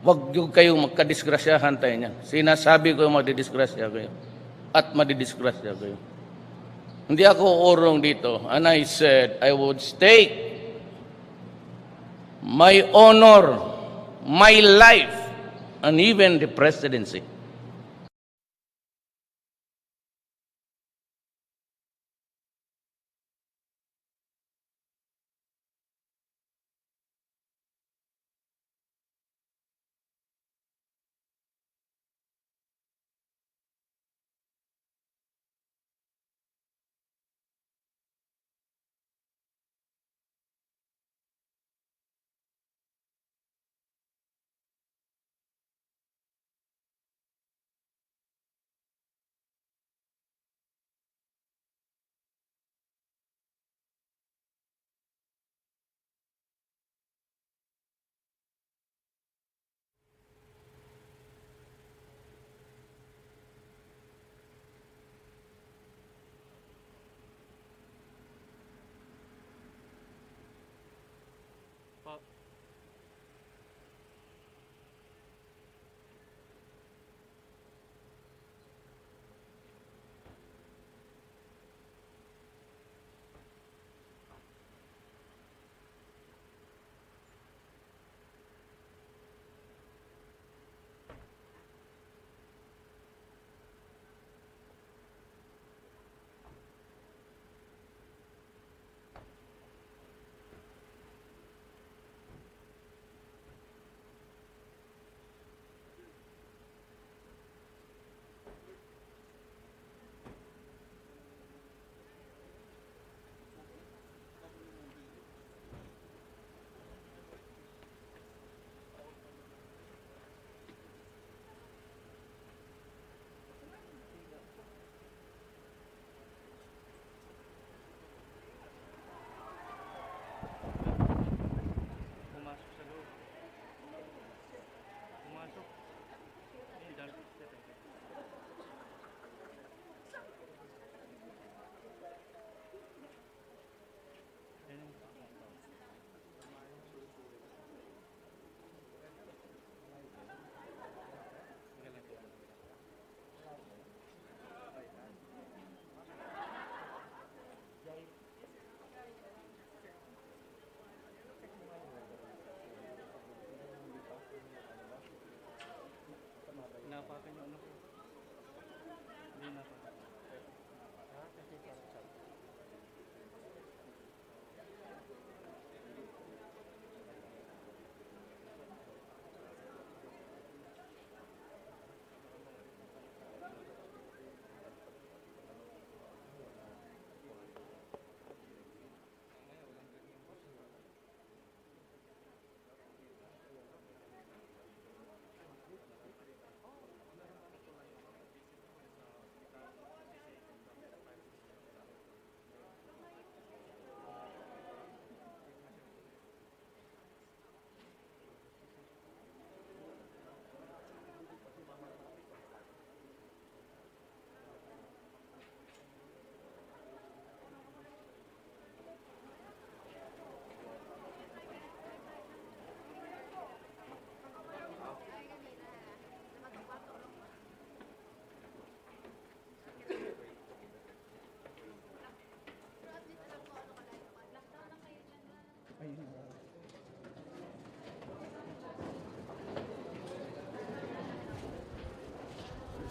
Huwag yung kayong magkadisgrasyahan tayo niyan. Sinasabi ko yung madidisgrasya kayo. At madidisgrasya kayo. Hindi ako urong dito. And I said, I would stake my honor, my life, and even the presidency.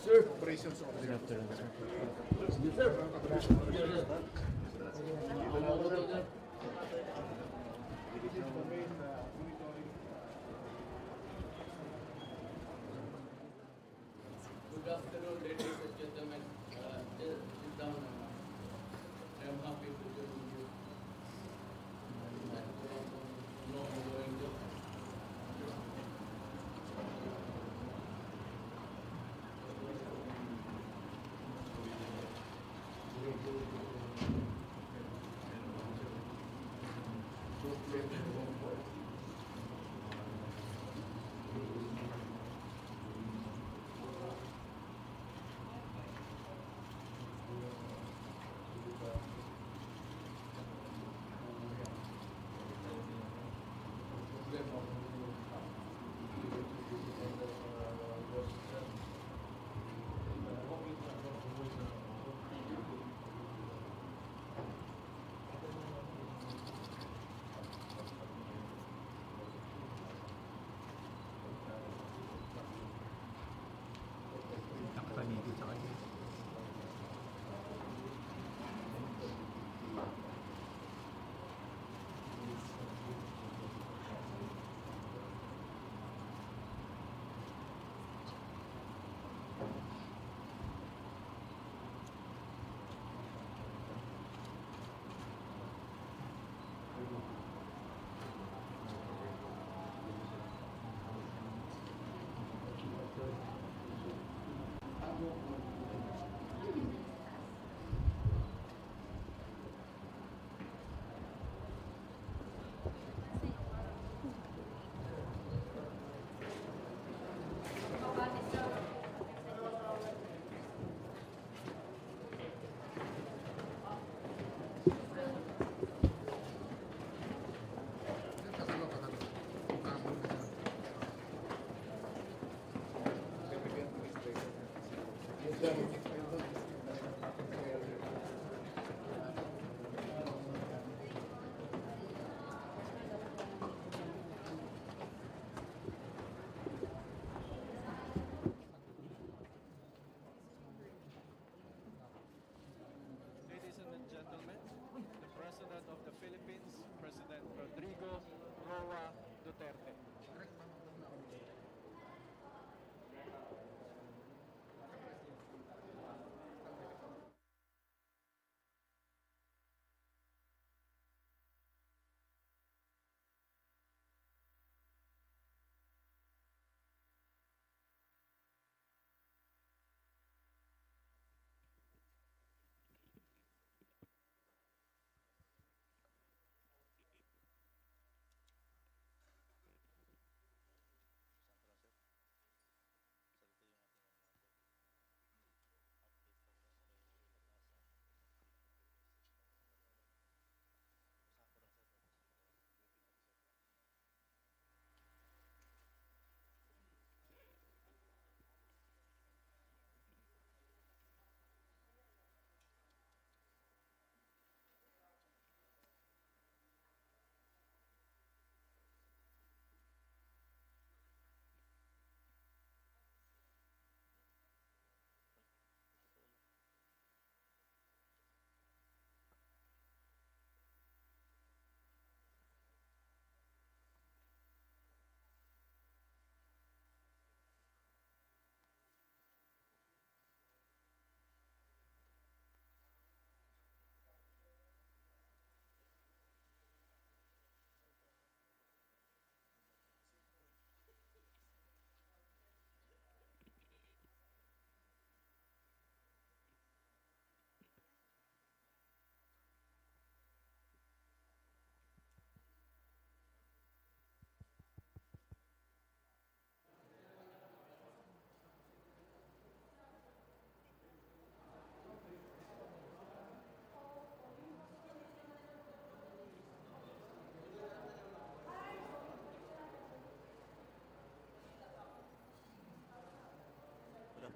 Sir, operations officer. Good afternoon, ladies and gentlemen. Sit down. I am happy to join you. No ongoing job.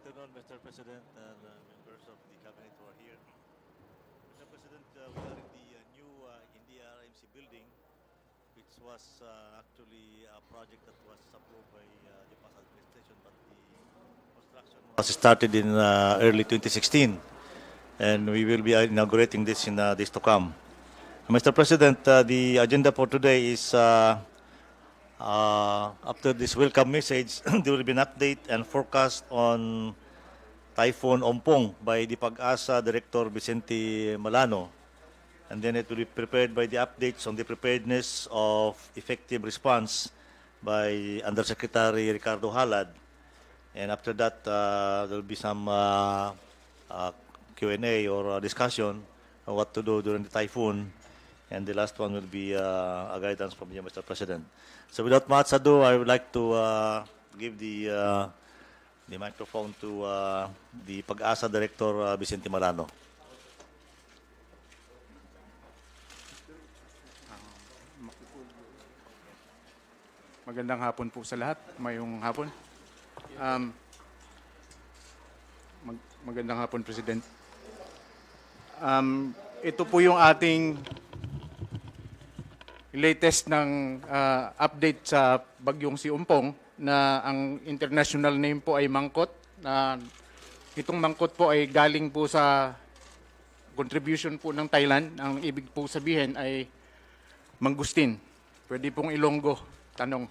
afternoon, Mr. President and members of the cabinet who are here. Mr. President, we are in the new NDRRMC building, which was actually a project that was approved by the past administration, but the construction was started in early 2016, and we will be inaugurating this in days to come. Mr. President, the agenda for today is after this welcome message, there will be an update and forecast on Typhoon Ompong by the Pag-asa Director Vicente Malano. And then it will be prepared by the updates on the preparedness of effective response by Undersecretary Ricardo Halad. And after that, there will be some Q&A or discussion on what to do during the typhoon. And the last one will be a guidance from you, Mr. President. So without much ado, I would like to give the microphone to the Pag-asa Director Vicente Malano. Magandang hapon po sa lahat. Mayong hapon. Magandang hapon, President. Ito po yung ating latest ng update sa bagyong si Ompong na ang international name po ay Mangkot. Itong Mangkot po ay galing po sa contribution po ng Thailand. Ang ibig po sabihin ay mangustin. Pwede pong Ilonggo. Tanong.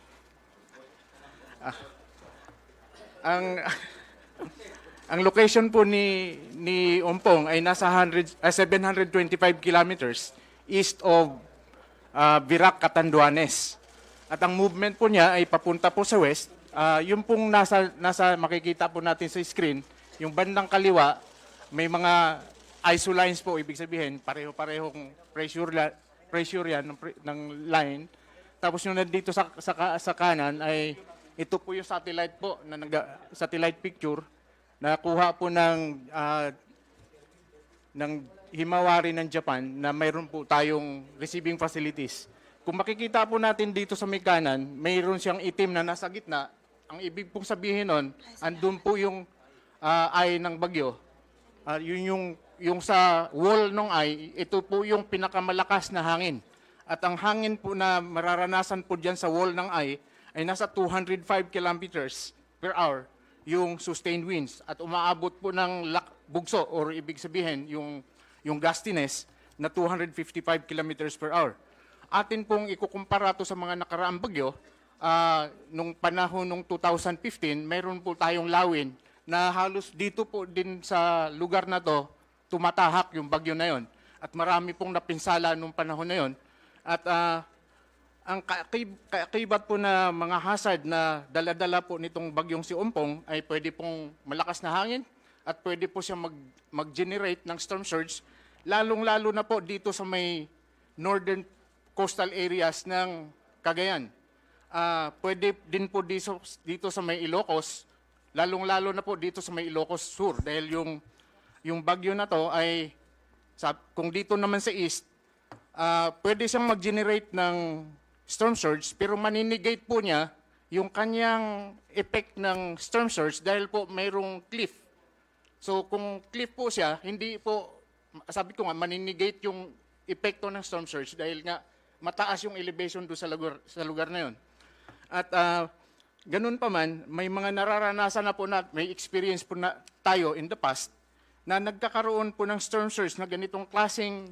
Ang location po ni Ompong ay nasa 725 kilometers east of Virac, Catanduanes. At ang movement po niya ay papunta po sa west. Yung pong nasa makikita po natin sa screen, yung bandang kaliwa, may mga isolines po, ibig sabihin, pareho-parehong pressure yan ng line. Tapos yung nandito sa kanan ay ito po yung satellite po, satellite picture, na kuha po ng himawari ng Japan na mayroon po tayong receiving facilities. Kung makikita po natin dito sa may kanan, mayroon siyang itim na nasa gitna. Ang ibig pong sabihin nun, andun po yung eye ng bagyo. Yun yung sa wall ng eye, ito po yung pinakamalakas na hangin. At ang hangin po na mararanasan po dyan sa wall ng eye ay nasa 205 kilometers per hour yung sustained winds. At umaabot po ng bugso or ibig sabihin yung gustiness na 255 kilometers per hour. Atin pong ikukumpara to sa mga nakaraang bagyo, nung panahon nung 2015, mayroon po tayong lawin na halos dito po din sa lugar na to, tumatahak yung bagyo na yon. At marami pong napinsala nung panahon na yon. At ang kaibat po na mga hazard na dala-dala po nitong bagyong si Ompong ay pwede pong malakas na hangin at pwede po siya mag-generate ng storm surge, lalong-lalo na po dito sa may northern coastal areas ng Cagayan. Pwede din po dito sa may Ilocos, lalong-lalo na po dito sa may Ilocos Sur dahil yung bagyo na to ay kung dito naman sa east, pwede siyang mag-generate ng storm surge pero maninegate po niya yung kanyang effect ng storm surge dahil po mayroong cliff. So kung cliff po siya, hindi po, sabi ko nga, maninegate yung epekto ng storm surge dahil nga mataas yung elevation doon sa lugar na yun. At ganun pa man, may mga nararanasan na po may experience po na tayo in the past na nagkakaroon po ng storm surge na ganitong klaseng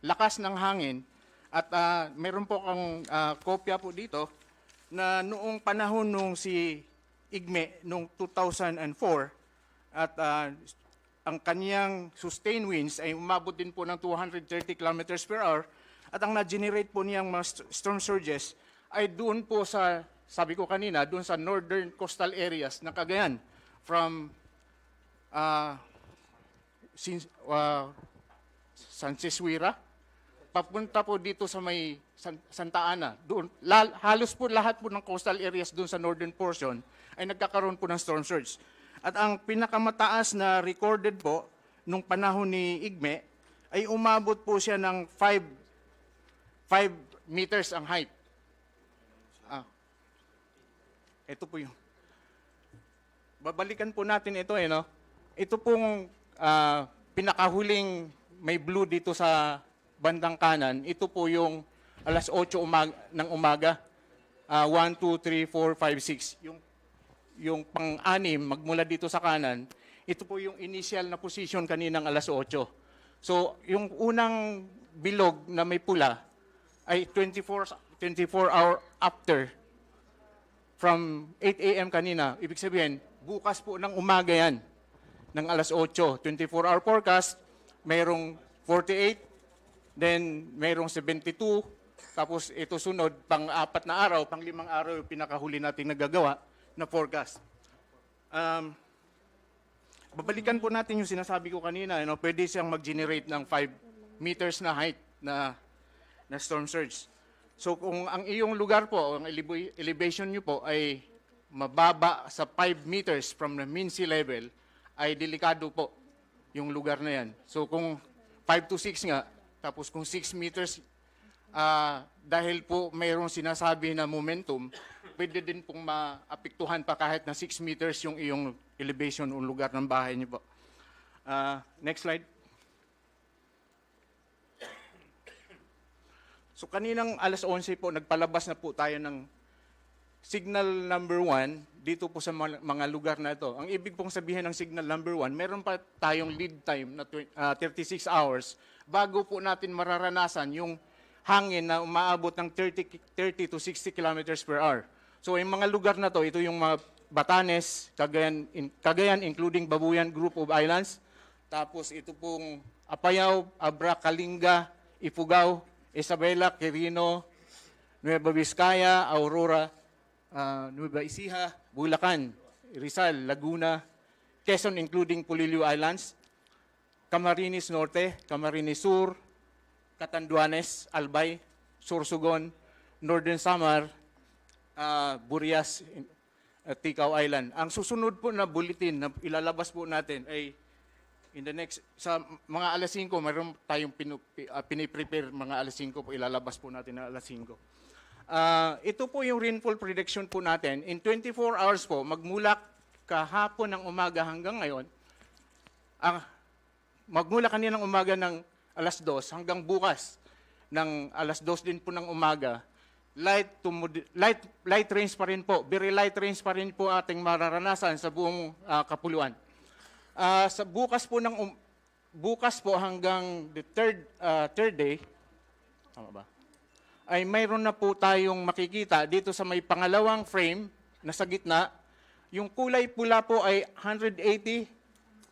lakas ng hangin. At meron po kang kopya po dito na noong panahon nung si Igme noong 2004 at ang kaniyang sustained winds ay umabot din po ng 230 kilometers per hour at ang na-generate po niyang mga storm surges ay doon po sa, sabi ko kanina, doon sa northern coastal areas ng Cagayan from Sanseswira papunta po dito sa may Santa Ana. Doon, halos po lahat po ng coastal areas doon sa northern portion ay nagkakaroon po ng storm surge. At ang pinakamataas na recorded po nung panahon ni Igme ay umabot po siya ng 5 meters ang height. Ito po yung. babalikan po natin ito no. Ito pong pinakahuling may blue dito sa bandang kanan. Ito po yung alas 8 ng umaga. 1, 2, 3, 4, 5, 6. Yung pang-anim, magmula dito sa kanan, ito po yung initial na position kaninang alas 8. So, yung unang bilog na may pula ay 24 hour after from 8 a.m. kanina. Ibig sabihin, bukas po ng umaga yan ng alas 8. 24-hour forecast, mayroong 48, then mayroong 72, tapos ito sunod, pang-4 na araw, pang-5 araw yung pinakahuli nating nagagawa na forecast. Babalikan po natin yung sinasabi ko kanina, pwede siyang mag-generate ng 5 meters na height na storm surge. So kung ang iyong lugar po, ang elevation nyo po ay mababa sa 5 meters from the mean sea level, ay delikado po yung lugar na yan. So kung 5 to 6 nga, tapos kung 6 meters, dahil po mayroong sinasabi na momentum, pwede din pong maapektuhan pa kahit na 6 meters yung iyong elevation o lugar ng bahay niyo po. Next slide. So kaninang alas 11 po, nagpalabas na po tayo ng signal number 1 dito po sa mga lugar na ito. Ang ibig pong sabihin ng signal number 1, meron pa tayong lead time na 36 hours bago po natin mararanasan yung hangin na umaabot ng 30 to 60 kilometers per hour. So yung mga lugar na to, ito yung mga Batanes, Cagayan including Babuyan Group of Islands, tapos ito pong Apayao, Abra, Kalinga, Ifugao, Isabela, Quirino, Nueva Vizcaya, Aurora, Nueva Ecija, Bulacan, Rizal, Laguna, Quezon including Polillo Islands, Camarines Norte, Camarines Sur, Catanduanes, Albay, Sorsogon, Northern Samar, Burias, at Ticao Island. Ang susunod po na bulletin na ilalabas po natin ay in the next, sa mga alas 5, mayroon tayong piniprepare mga alas 5 po, ilalabas po natin na alas 5. Ito po yung rainfall prediction po natin. In 24 hours po, magmula kahapon ng umaga hanggang ngayon, magmula kaninang umaga ng alas 2 hanggang bukas ng alas 2 din po ng umaga, light rains pa rin po, very light rains pa rin po ating mararanasan sa buong kapuluan. Sa bukas po hanggang the third day, tama ba? Ay mayroon na po tayong makikita dito sa may pangalawang frame na sa gitna. Yung kulay pula po ay 180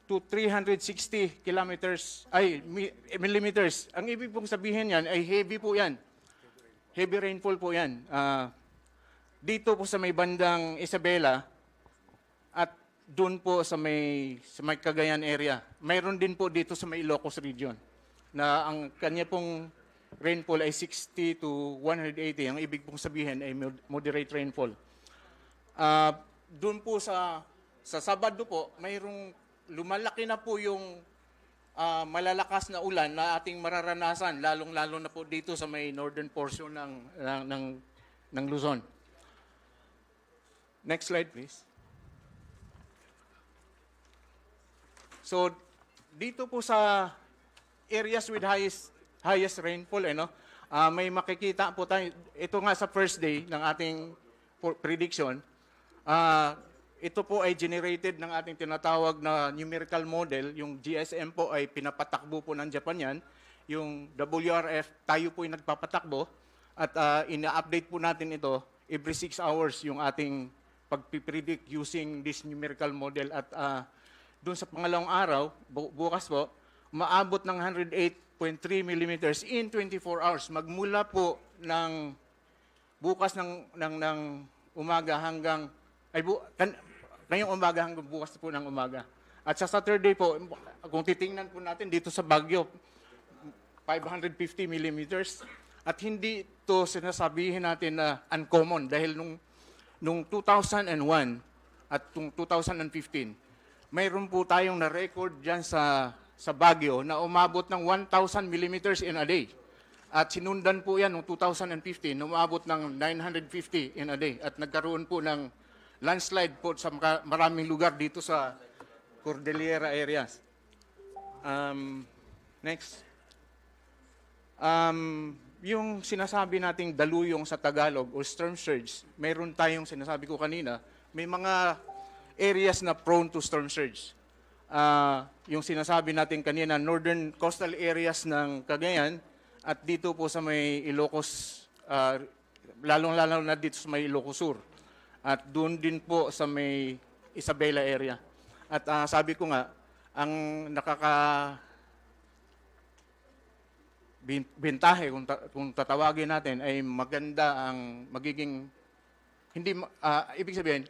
to 360 millimeters. Ang ibig pong sabihin yan ay heavy po yan. Heavy rainfall po yan. Dito po sa may bandang Isabela at doon po sa may Cagayan area. Mayroon din po dito sa may Ilocos region na ang kanya pong rainfall ay 60 to 180. Ang ibig pong sabihin ay moderate rainfall. Doon po sa Sabado po, mayroong lumalaki na po yung malalakas na ulan na ating mararanasan, lalong-lalo na po dito sa may northern portion ng Luzon. Next slide, please. So, dito po sa areas with highest rainfall, may makikita po tayo. Ito nga sa first day ng ating prediction. Ito po ay generated ng ating tinatawag na numerical model. Yung GSM po ay pinapatakbo po ng Japan yan. Yung WRF, tayo po ay nagpapatakbo. At ina-update po natin ito every 6 hours yung ating pagpipredict using this numerical model. At doon sa pangalawang araw, bukas po, maabot ng 108.3 millimeters in 24 hours. Magmula po ng bukas ng umaga hanggang ngayong umaga hanggang bukas po ng umaga. At sa Saturday po, kung titingnan po natin dito sa Baguio, 550 millimeters. At hindi ito sinasabihin natin na uncommon dahil nung 2001 at 2015, mayroon po tayong na-record dyan sa Baguio na umabot ng 1,000 millimeters in a day. At sinundan po yan noong 2015 na umabot ng 950 in a day. At nagkaroon po ng landslide po sa maraming lugar dito sa Cordillera areas. Next. Yung sinasabi nating daluyong sa Tagalog o storm surge, mayroon tayong sinasabi ko kanina, may mga areas na prone to storm surge. Yung sinasabi natin kanina, northern coastal areas ng Cagayan at dito po sa may Ilocos, lalong-lalo na dito sa may Ilocos Sur. At doon din po sa may Isabela area. At sabi ko nga, ang bentahe kung tatawagin natin ay maganda ang magiging hindi ibig sabihin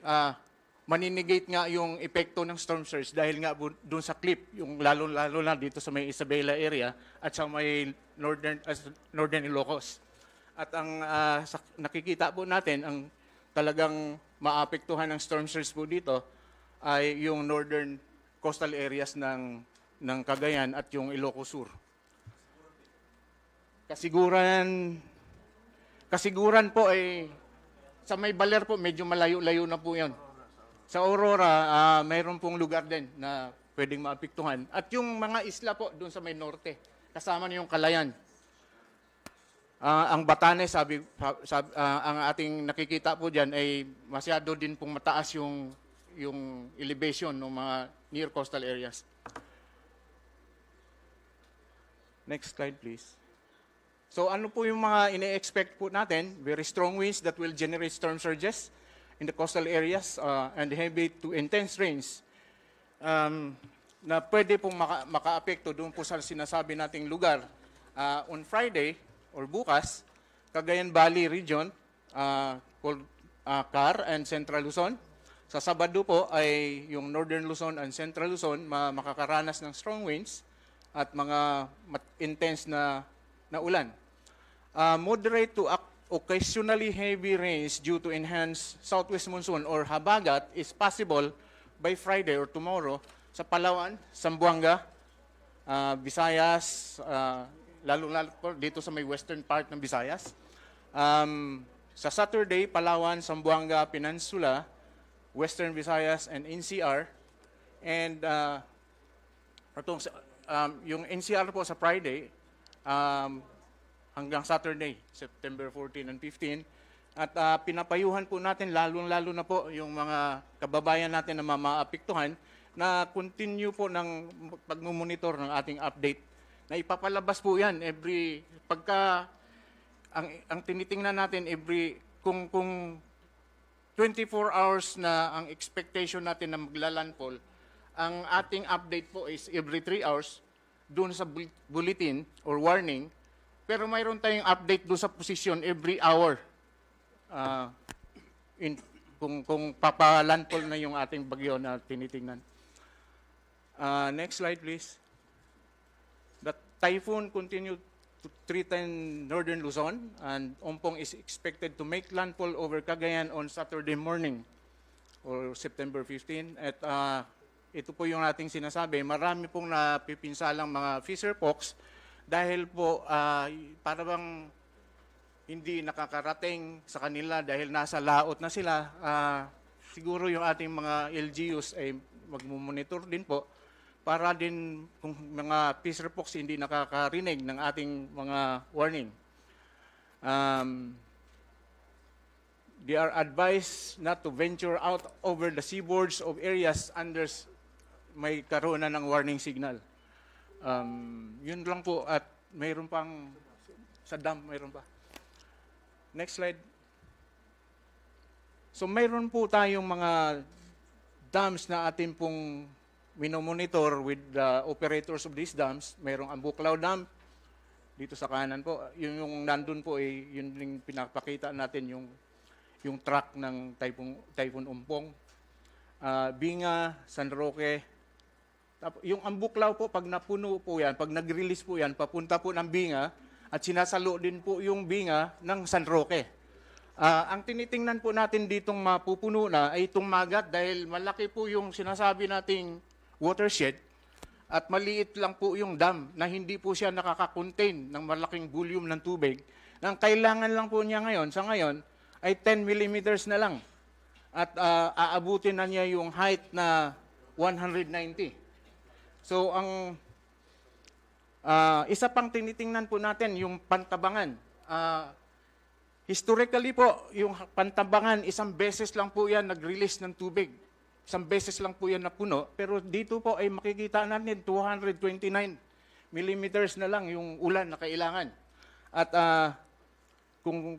maninegate nga yung epekto ng storm surge dahil nga doon sa clip yung lalo na dito sa may Isabela area at sa may northern Ilocos. At ang nakikita po natin ang talagang maapektuhan ng storm surge po dito ay yung northern coastal areas ng Cagayan at yung Ilocos Sur. Kasiguran po ay sa may Baler po medyo malayo-layo na po 'yon. Sa Aurora mayroon pong lugar din na pwedeng maapektuhan at yung mga isla po doon sa may norte kasama na yung Calayan. Ang Batanes ang ating nakikita po diyan ay masyado din pong mataas yung elevation ng mga near coastal areas. Next slide please. So ano po yung mga ine-expect po natin? Very strong winds that will generate storm surges in the coastal areas and heavy to intense rains na pwede pong maka-apekto doon po sa sinasabi nating lugar. On Friday or bukas, Cagayan Valley region called Car and Central Luzon. Sa Sabado po ay yung Northern Luzon and Central Luzon makakaranas ng strong winds at mga intense na ulan. Moderate to occasionally heavy rains due to enhanced southwest monsoon or habagat is possible by Friday or tomorrow sa Palawan, Zamboanga, Visayas, lalo po dito sa may western part ng Visayas. Sa Saturday, Palawan, Zamboanga, Peninsula, Western Visayas, and NCR. And yung NCR po sa Friday, hanggang Saturday, September 14 and 15. At pinapayuhan po natin, lalo na po yung mga kababayan natin na maapektuhan na continue po ng pagmumonitor ng ating update. Na ipapalabas po yan ang tinitingnan natin kung 24 hours na ang expectation natin na maglalandfall, ang ating update po is every 3 hours doon sa bulletin or warning. Pero mayroon tayong update doon sa position every hour kung papalandfall na yung ating bagyo na tinitingnan. Next slide, please. The typhoon continued to threaten northern Luzon, and Ompong is expected to make landfall over Cagayan on Saturday morning or September 15. At ito po yung ating sinasabi, marami pong napipinsalang mga fisher folks dahil po para bang hindi nakakarating sa kanila dahil nasa laot na sila. Siguro yung ating mga LGUs ay magmumonitor din po para din kung mga fisher folks hindi nakakarinig ng ating mga warning. They are advised not to venture out over the seaboards of areas under may karoon na ng warning signal. Yun lang po at mayroon pang sa dam, mayroon pa. Next slide. So mayroon po tayong mga dams na atin pong minomonitor with the operators of these dams. Mayroong Ambuklaw Dam dito sa kanan po. Yung nandun po yun yung pinapakita natin yung track ng Typhoon Ompong. Binga, San Roque. Yung Ambuklaw po, pag napuno po yan, pag nag-release po yan, papunta po ng Binga at sinasalo din po yung Binga ng San Roque. Ang tinitingnan po natin ditong mapupuno na ay itong Magat dahil malaki po yung sinasabi nating watershed at maliit lang po yung dam na hindi po siya nakaka-contain ng malaking volume ng tubig. Ang kailangan lang po niya ngayon, sa ngayon, ay 10 millimeters na lang at aabutin na niya yung height na 190. So ang isa pang tinitingnan po natin yung pantabangan. Historically po, yung pantabangan, isang beses lang po yan nag-release ng tubig. Isang beses lang po yan napuno. Pero dito po ay makikita natin 229 millimeters na lang yung ulan na kailangan. At kung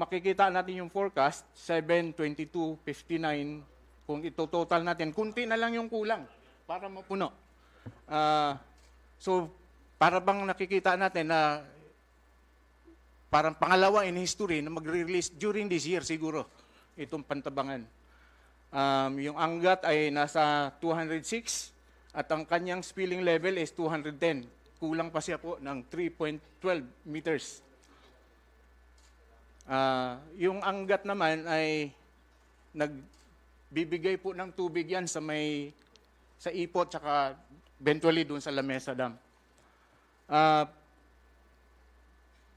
makikita natin yung forecast, 7, 22, 59, kung ito-total natin, kunti na lang yung kulang para mapuno. So, para bang nakikita natin na parang pangalawa in history na magre-release during this year siguro itong pantabangan. Yung anggat ay nasa 206 at ang kanyang spilling level is 210. Kulang pa siya po ng 3.12 meters. Yung anggat naman ay nagbibigay po ng tubig yan sa ipot tsaka eventually doon sa Lamesa Dam.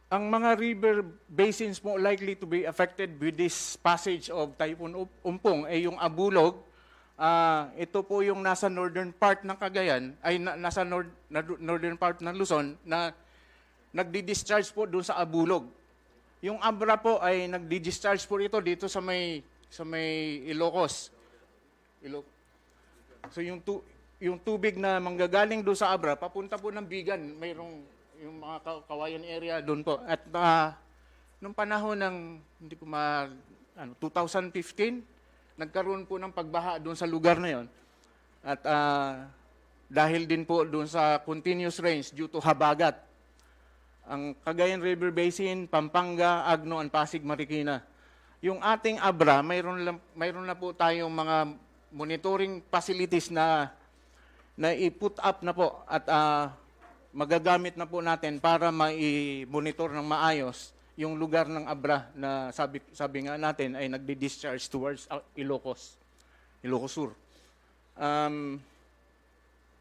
Ang mga river basins mo likely to be affected with this passage of Typhoon Umpong ay yung Abulog. Ito po yung nasa northern part ng Cagayan, ay nasa northern part ng Luzon na nagdi-discharge po doon sa Abulog. Yung Abra po ay nagdi-discharge po dito sa may Ilocos. So yung tubig na manggagaling doon sa Abra papunta po ng Bigan, mayroong yung mga kawayan area doon po. At nung panahon ng 2015, nagkaroon po ng pagbaha doon sa lugar na yon. At dahil din po doon sa continuous rains due to habagat, ang Cagayan River Basin, Pampanga, Agno, and Pasig, Marikina. Yung ating Abra, mayroon na po tayong mga monitoring facilities na i-put up na po at magagamit na po natin para ma-monitor ng maayos yung lugar ng Abra na sabi nga natin ay nagdi-discharge towards Ilocos Sur.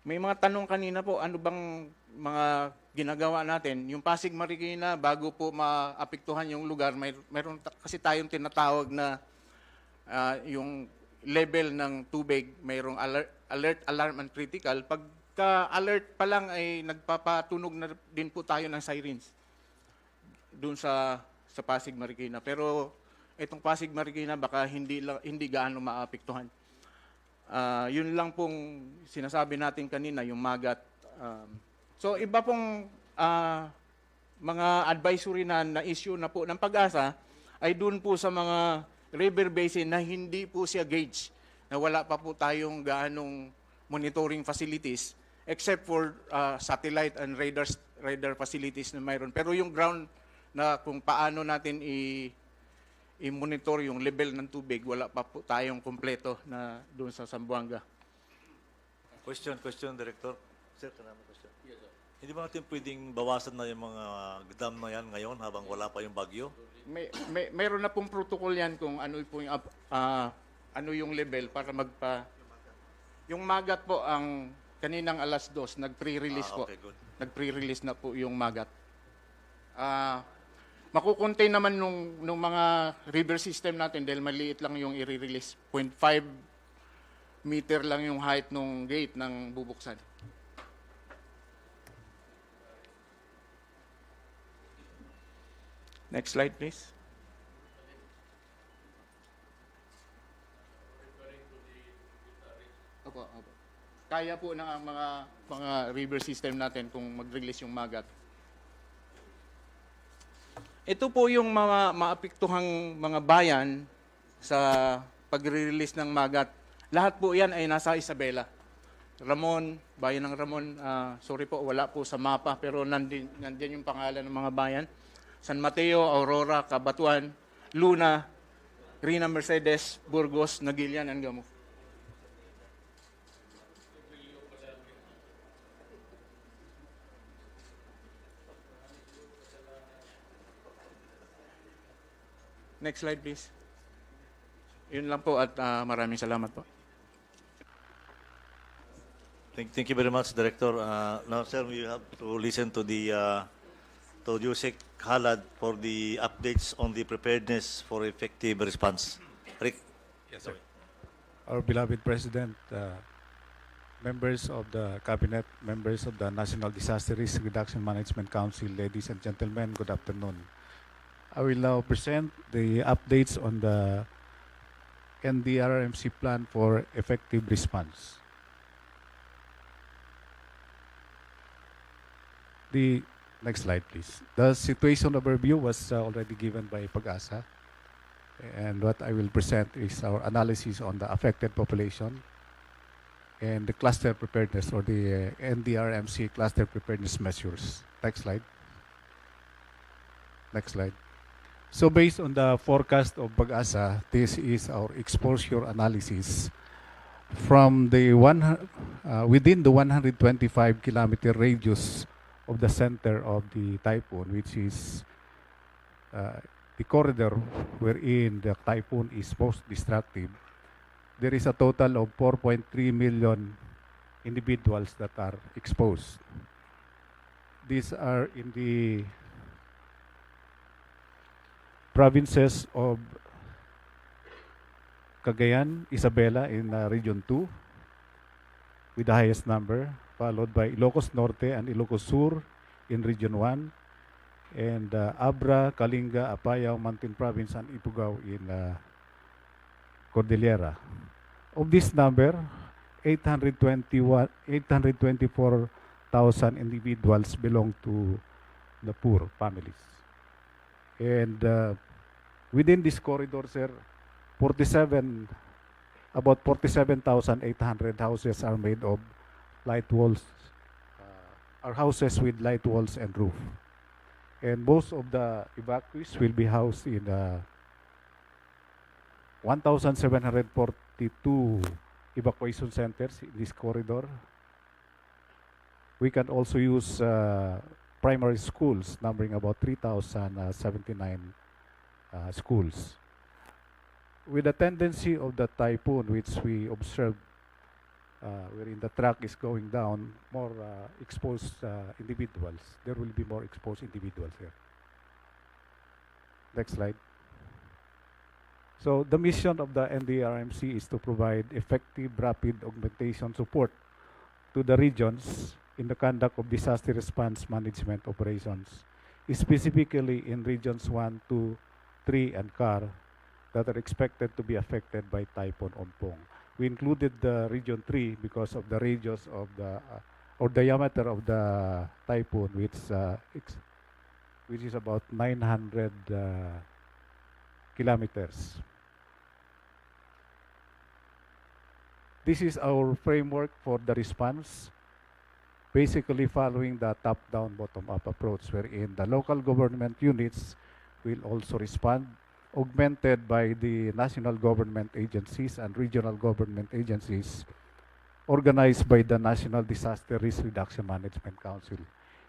May mga tanong kanina po, ano bang mga ginagawa natin? Yung Pasig Marikina, bago po maapektuhan yung lugar, mayroon kasi tayong tinatawag na yung level ng tubig, mayroong alert, alarm, and critical. Pagka-alert pa lang ay nagpapatunog na din po tayo ng sirens doon sa Pasig Marikina. Pero itong Pasig Marikina baka hindi gaano maapektuhan. Yun lang pong sinasabi natin kanina, yung magat. So iba pong mga advisory na issue na po ng Pag-asa ay doon po sa mga river basin na hindi po siya gauge, na wala pa po tayong gaanong monitoring facilities except for satellite and radar facilities na mayroon. Pero yung ground na kung paano natin i-monitor yung level ng tubig, wala pa po tayong kompleto na doon sa Zamboanga. Question, Director. Sir, kanami question. Yes, sir. Hindi ba natin pwedeng bawasan na yung mga dam na yan ngayon habang wala pa yung bagyo? Mayroon na pong protocol yan kung ano po yung ano yung level para yung magat po ang kaninang alas 2 nag-pre-release po. Okay, good. Nag-pre-release na po yung magat. Makukontain naman nung mga river system natin dahil maliit lang yung i-release. 0.5 meter lang yung height ng gate ng bubuksan. Next slide, please. Opo. Kaya po ng mga river system natin kung mag-release yung magat. Ito po yung mga maapektuhang mga bayan sa pag-release ng magat. Lahat po yan ay nasa Isabela. Ramon, bayan ng Ramon, sorry po, wala po sa mapa, pero nandyan yung pangalan ng mga bayan. San Mateo, Aurora, Cabatuan, Luna, Rina Mercedes, Burgos, Nagilian, and Gamo. Next slide, please. Yun lang po at maraming salamat po. Thank you very much, Director. Now, sir, we have to listen to the to Yusek Halad for the updates on the preparedness for effective response. Rick? Yes, sir. Our beloved President, members of the Cabinet, members of the National Disaster Risk Reduction Management Council, ladies and gentlemen, good afternoon. I will now present the updates on the NDRRMC plan for effective response. The next slide, please. The situation overview was already given by Pag-asa. And what I will present is our analysis on the affected population and the cluster preparedness, or the NDRRMC cluster preparedness measures. Next slide. Next slide. So based on the forecast of Pag-asa, this is our exposure analysis from the within the 125-kilometer radius of the center of the typhoon, which is the corridor wherein the typhoon is most destructive. There is a total of 4.3 million individuals that are exposed. These are in the provinces of Cagayan, Isabela in Region 2 with the highest number, followed by Ilocos Norte and Ilocos Sur in Region 1, and Abra, Kalinga, Apayao, Mountain Province, and Ifugao in Cordillera. Of this number, 824,000 individuals belong to the poor families. And within this corridor, sir, about 47,800 houses are made of light walls, are houses with light walls and roof. And most of the evacuees will be housed in 1,742 evacuation centers in this corridor. We can also use primary schools, numbering about 3,079 schools. With the tendency of the typhoon, which we observed wherein the track is going down, more exposed individuals. There will be more exposed individuals here. Next slide. So the mission of the NDRRMC is to provide effective, rapid augmentation support to the regions in the conduct of disaster response management operations, specifically in regions 1, 2, 3, and CAR that are expected to be affected by Typhoon Ompong. We included the Region 3 because of the radius of the or diameter of the typhoon, which is about 900 kilometers. This is our framework for the response, basically following the top-down, bottom-up approach, wherein the local government units will also respond, augmented by the national government agencies and regional government agencies organized by the National Disaster Risk Reduction Management Council.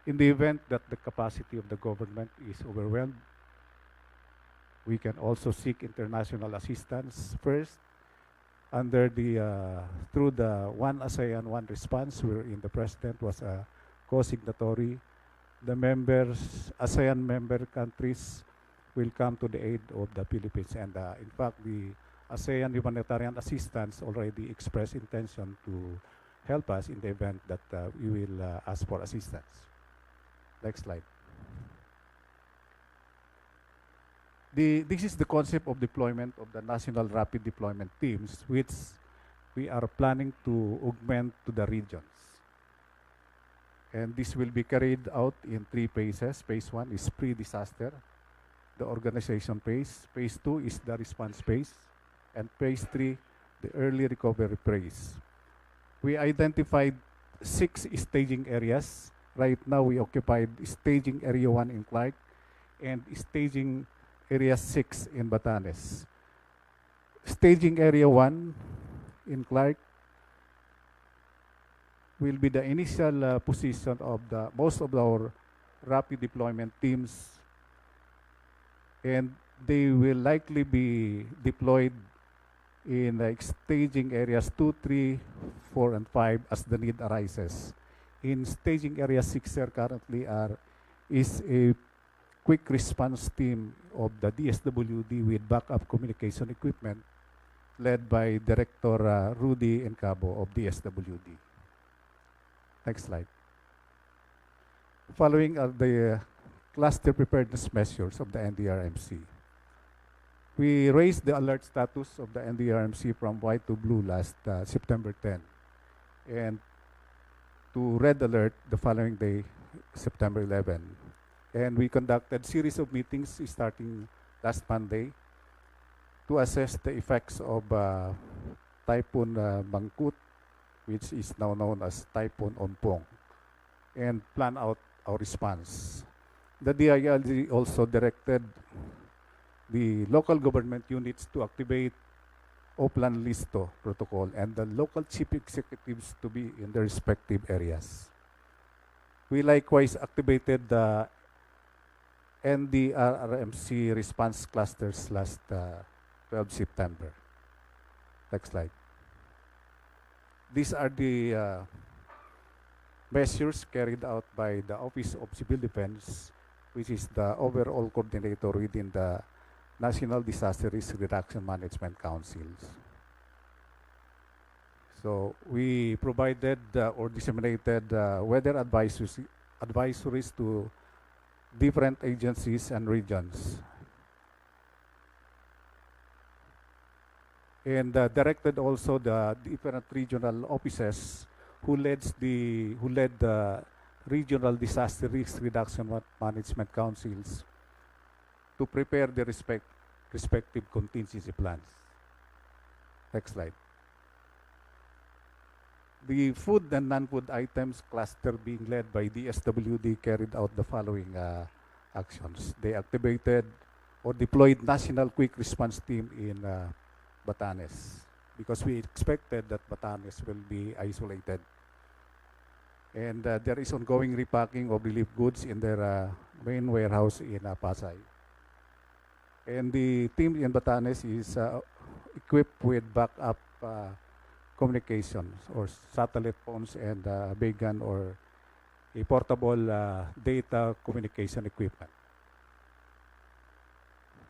In the event that the capacity of the government is overwhelmed, we can also seek international assistance first under the through the One ASEAN, One Response, wherein the President was a co-signatory. The ASEAN member countries will come to the aid of the Philippines. And in fact, the ASEAN humanitarian assistance already expressed intention to help us in the event that we will ask for assistance. Next slide. This is the concept of deployment of the National Rapid Deployment Teams, which we are planning to augment to the regions. And this will be carried out in 3 phases. Phase 1 is pre-disaster, the organization phase. Phase 2 is the response phase. And phase 3, the early recovery phase. We identified 6 staging areas. Right now, we occupied staging area 1 in Clark and staging area 6 in Batanes. Staging area 1 in Clark will be the initial position of the most of our rapid deployment teams, and they will likely be deployed in staging areas 2, 3, 4, and 5 as the need arises. In staging area 6, there currently is a quick response team of the DSWD with backup communication equipment led by Director Rudy Encabo of DSWD. Next slide. Following are the cluster preparedness measures of the NDRRMC. We raised the alert status of the NDRRMC from white to blue last September 10 and to red alert the following day, September 11. And we conducted series of meetings starting last Monday to assess the effects of Typhoon Mangkut, which is now known as Typhoon Ompong, and plan out our response. The DILG also directed the local government units to activate Oplan Listo protocol and the local chief executives to be in their respective areas. We likewise activated the NDRRMC response clusters last 12 September. Next slide. These are the measures carried out by the Office of Civil Defense, which is the overall coordinator within the National Disaster Risk Reduction Management Councils. So we provided or disseminated weather advisories to different agencies and regions, and directed also the different regional offices who led the regional disaster risk reduction management councils to prepare the respective contingency plans. Next slide. The food and non-food items cluster being led by DSWD carried out the following actions. They activated or deployed National Quick Response Team in Batanes because we expected that Batanes will be isolated. And there is ongoing repacking of relief goods in their main warehouse in Pasay. And the team in Batanes is equipped with backup communications or satellite phones and BAGYONG or a portable data communication equipment.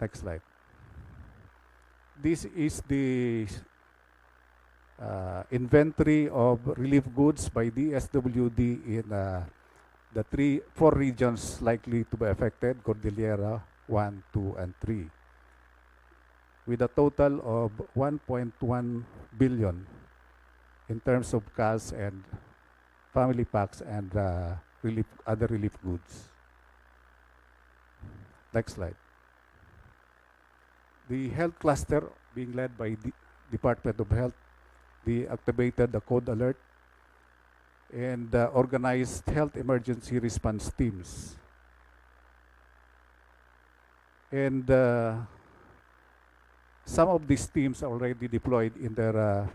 Next slide. This is the inventory of relief goods by DSWD in the 4 regions likely to be affected, Cordillera 1, 2, and 3, with a total of 1.1 billion in terms of cash and family packs and other relief goods. Next slide. The health cluster being led by the Department of Health, they activated the code alert and organized health emergency response teams. And some of these teams are already deployed in their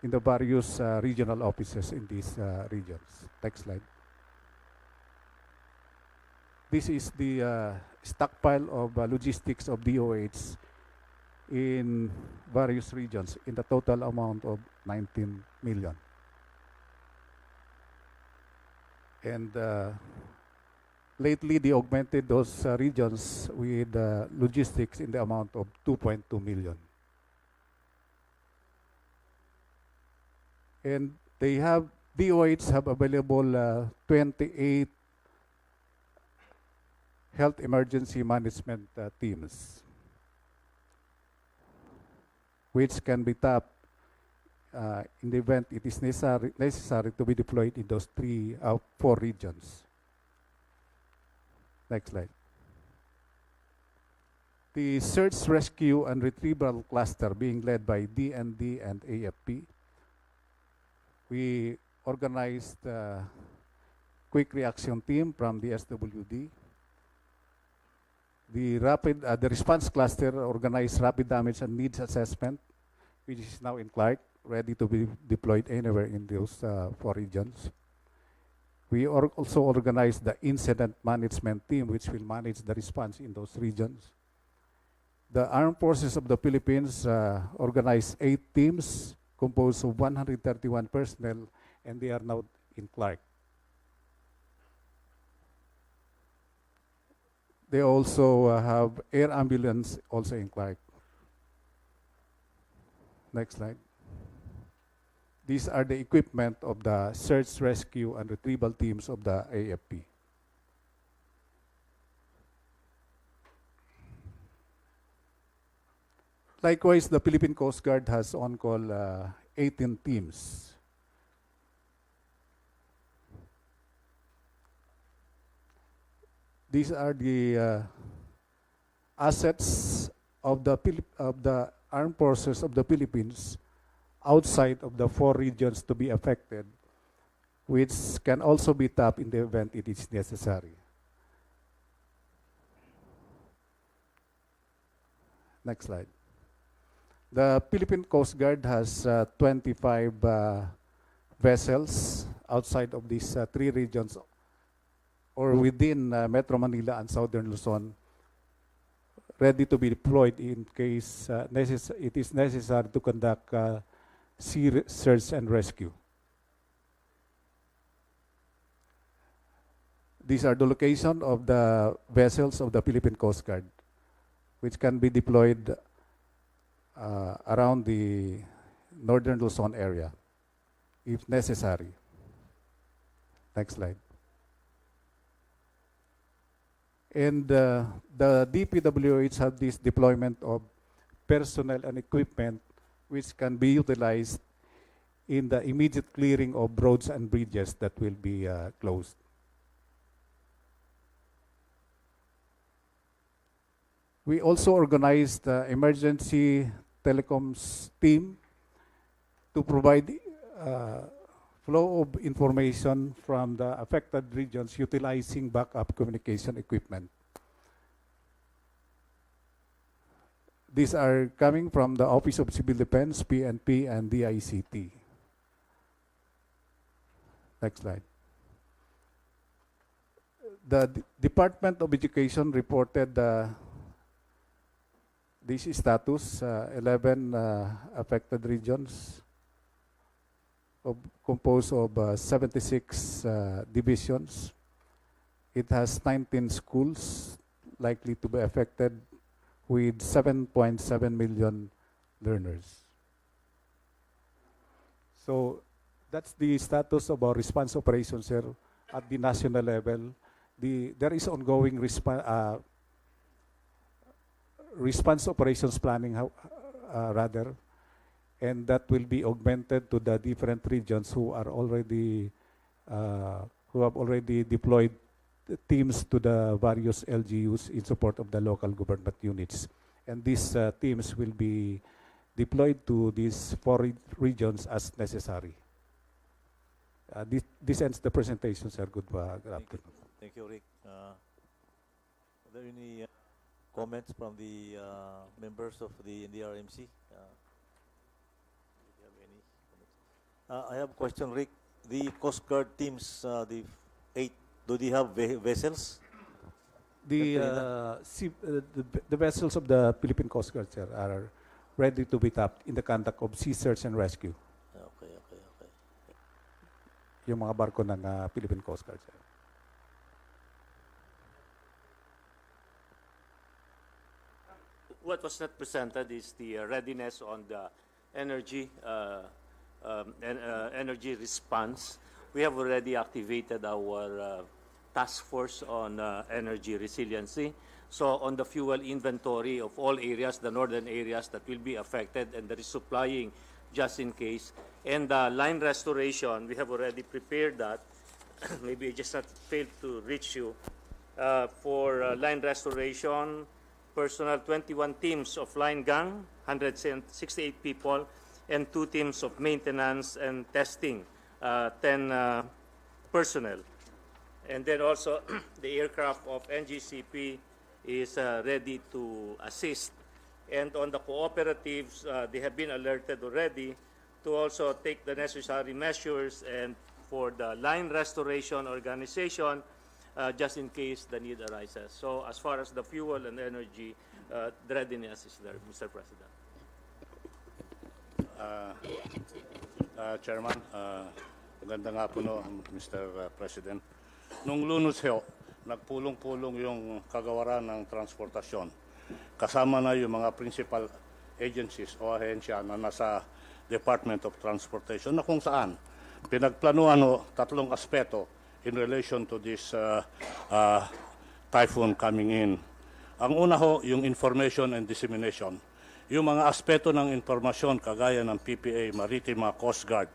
in the various regional offices in these regions. Next slide. This is the stockpile of logistics of DOH in various regions in the total amount of 19 million. And lately, they augmented those regions with logistics in the amount of 2.2 million. And they have, DOH have available 28 health emergency management teams, which can be tapped in the event it is necessary to be deployed in those 4 regions. Next slide. The search, rescue, and retrieval cluster being led by DND and AFP. We organized a quick reaction team from the SWD. The response cluster organized rapid damage and needs assessment, which is now in Clark, ready to be deployed anywhere in those 4 regions. We also organized the incident management team, which will manage the response in those regions. The Armed Forces of the Philippines organized 8 teams composed of 131 personnel, and they are now in Clark. They also have air ambulance also in Clark. Next slide. These are the equipment of the search, rescue, and retrieval teams of the AFP. Likewise, the Philippine Coast Guard has on-call 18 teams. These are the assets of the armed forces of the Philippines outside of the 4 regions to be affected, which can also be tapped in the event it is necessary. Next slide. The Philippine Coast Guard has 25 vessels outside of these 3 regions or within Metro Manila and Southern Luzon, ready to be deployed in case it is necessary to conduct sea search and rescue. These are the location of the vessels of the Philippine Coast Guard, which can be deployed around the northern Luzon area, if necessary. Next slide. And the DPWH have this deployment of personnel and equipment which can be utilized in the immediate clearing of roads and bridges that will be closed. We also organized the emergency telecoms team to provide flow of information from the affected regions utilizing backup communication equipment. These are coming from the Office of Civil Defense, PNP, and DICT. Next slide. The Department of Education reported this status, 11 affected regions composed of 76 divisions. It has 19 schools likely to be affected with 7.7 million learners. So that's the status of our response operations here at the national level. There is ongoing response operations planning, rather, and that will be augmented to the different regions who are already who have already deployed teams to the various LGUs in support of the local government units. And these teams will be deployed to these 4 regions as necessary. This ends the presentation, sir. Good afternoon. Thank you, Rick. Are there any comments from the members of the NDRRMC? Do you have any comments? I have a question, Rick. The Coast Guard teams, the 8, do they have vessels? The vessels of the Philippine Coast Guard, sir, are ready to be tapped in the conduct of sea search and rescue. Okay. Yung mga barko ng Philippine Coast Guard, sir. What was not presented is the readiness on the energy energy response. We have already activated our task force on energy resiliency. So on the fuel inventory of all areas, the northern areas that will be affected, and there is supplying just in case. And line restoration, we have already prepared that. Maybe I just not failed to reach you. For line restoration, personnel, 21 teams of line gang, 168 people, and 2 teams of maintenance and testing, 10 personnel. And then also the aircraft of NGCP is ready to assist. And on the cooperatives, they have been alerted already to also take the necessary measures and for the line restoration organization, just in case the need arises. So as far as the fuel and energy, the readiness is there, Mr. President. Chairman, maganda nga po no, Mr. President. Nung Lunes ho, nagpulong-pulong yung kagawaran ng transportasyon. Kasama na yung mga principal agencies o ahensya na nasa Department of Transportation na kung saan pinagplanuhan tatlong aspeto in relation to this typhoon coming in. Ang una yung information and dissemination. Yung mga aspeto ng informasyon kagaya ng PPA, Maritima, Coast Guard,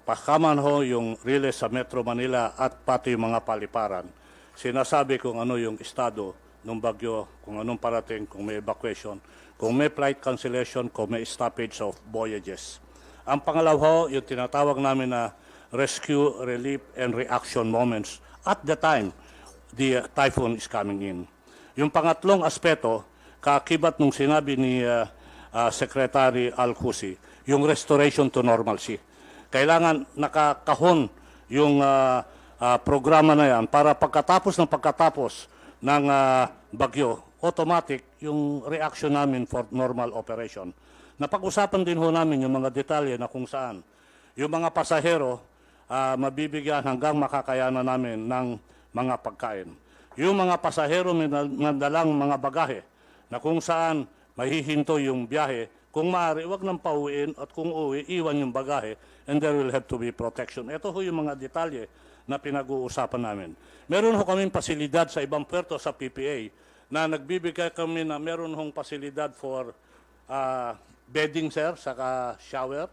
pakaman yung relay sa Metro Manila at pati yung mga paliparan. Sinasabi kung ano yung estado ng bagyo, kung anong parating, kung may evacuation, kung may flight cancellation, kung may stoppage of voyages. Ang pangalawa yung tinatawag namin na rescue, relief, and reaction moments at the time the typhoon is coming in. Yung pangatlong aspeto, kaakibat nung sinabi ni Secretary Alcusi, yung restoration to normalcy. Kailangan nakakahon yung programa na yan para pagkatapos ng bagyo, automatic yung reaction namin for normal operation. Napag-usapan din namin yung mga detalye na kung saan yung mga pasahero mabibigyan hanggang makakayanan namin ng mga pagkain. Yung mga pasahero may dalang mga bagahe na kung saan mahihinto yung biyahe, kung maaari, wag nang pauwiin at kung uwi, iwan yung bagahe and there will have to be protection. Ito yung mga detalye na pinag-uusapan namin. Meron kaming pasilidad sa ibang puerto sa PPA na nagbibigay kami na meron pasilidad for bedding, sir, saka shower.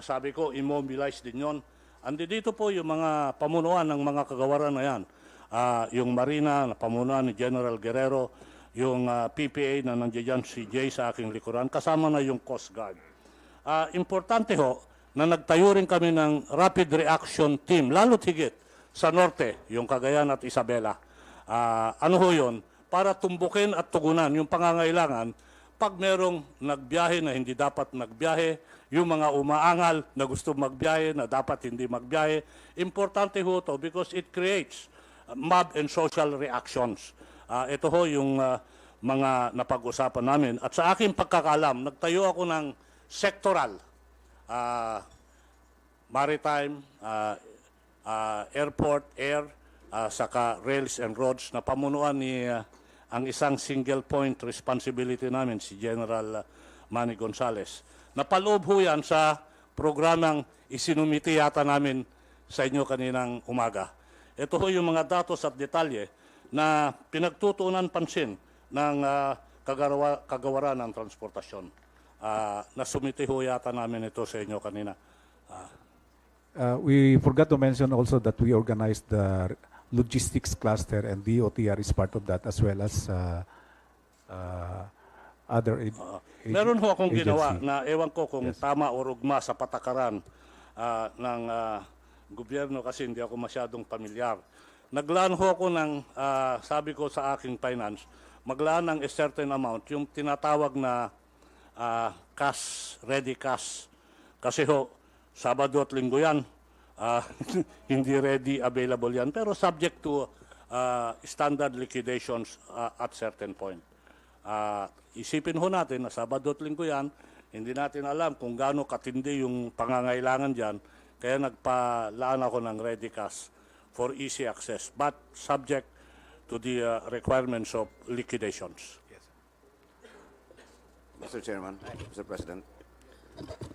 Sabi ko, immobilize din yon. Andi dito po yung mga pamunuan ng mga kagawaran na yan. Yung Marina, na pamunuan ni General Guerrero, yung PPA na nandiyan si Jay sa aking likuran, kasama na yung Coast Guard. Importante na nagtayo rin kami ng Rapid Reaction Team, lalo higit sa Norte, yung Cagayan at Isabela. Yun? Para tumbukin at tugunan yung pangangailangan pag merong nagbiyahe na hindi dapat nagbiyahe, yung mga umaangal na gusto magbiyahe na dapat hindi magbiyahe. Importante to because it creates mob and social reactions. Ito yung mga napag-usapan namin. At sa aking pagkakalam, nagtayo ako ng sectoral, maritime, airport, air, saka rails and roads na pamunuan ni ang isang single point responsibility namin, si General Manny Gonzales. Napaloob yan sa programang isinumiti yata namin sa inyo kaninang umaga. Ito yung mga datos at detalye na pinagtutuunan pansin ng kagawaran ng transportasyon. Nasumiti yata namin ito sa inyo kanina. We forgot to mention also that we organized the logistics cluster and DOTR is part of that as well as other meron akong agency. ginawa na ewan ko kung tama o rugma sa patakaran ng gobyerno kasi hindi ako masyadong pamilyar. Naglaan ako ng, sabi ko sa aking finance, maglaan ng a certain amount, yung tinatawag na cash, ready cash. Kasi Sabado at Linggo yan, hindi ready, available yan. Pero subject to standard liquidations at certain point. Isipin natin na Sabado at Linggo yan, hindi natin alam kung gaano katindi yung pangangailangan dyan, kaya nagpalaan ako ng ready cash for easy access, but subject to the requirements of liquidations. Yes. Mr. Chairman, Mr. President.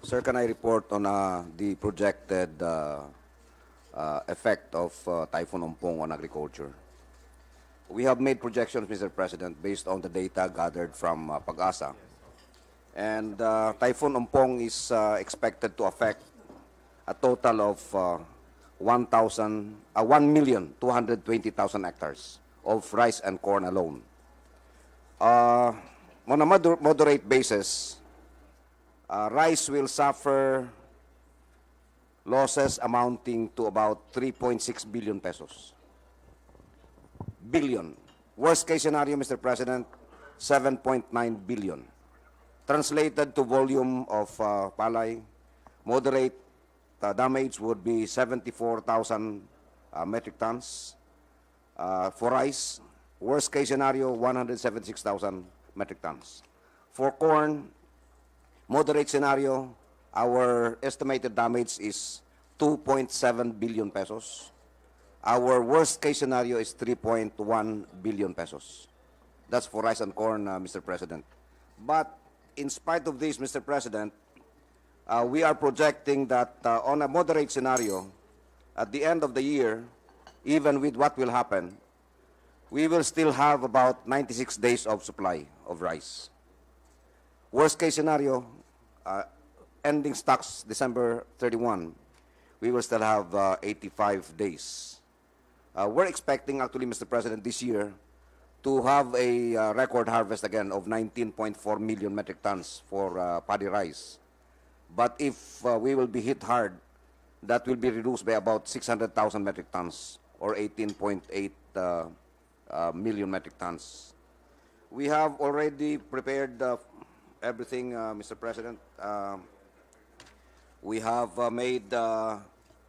Sir, can I report on the projected effect of Typhoon Ompong on agriculture? We have made projections, Mr. President, based on the data gathered from Pag-asa. And Typhoon Ompong is expected to affect a total of 1,220,000 hectares of rice and corn alone. On a moderate basis, rice will suffer losses amounting to about 3.6 billion pesos. Billion. Worst case scenario, Mr. President, 7.9 billion. Translated to volume of palay, moderate damage would be 74,000 metric tons. For rice, worst case scenario, 176,000 metric tons. For corn, moderate scenario, our estimated damage is 2.7 billion pesos. our worst case scenario is 3.1 billion pesos. That's for rice and corn, Mr. President. But in spite of this, Mr. President, we are projecting that on a moderate scenario, at the end of the year, even with what will happen, we will still have about 96 days of supply of rice. Worst case scenario, ending stocks December 31, we will still have 85 days. We're expecting actually, Mr. President, this year to have a record harvest again of 19.4 million metric tons for paddy rice. But if we will be hit hard, that will be reduced by about 600,000 metric tons or 18.8 million metric tons. We have already prepared everything, Mr. President. We have made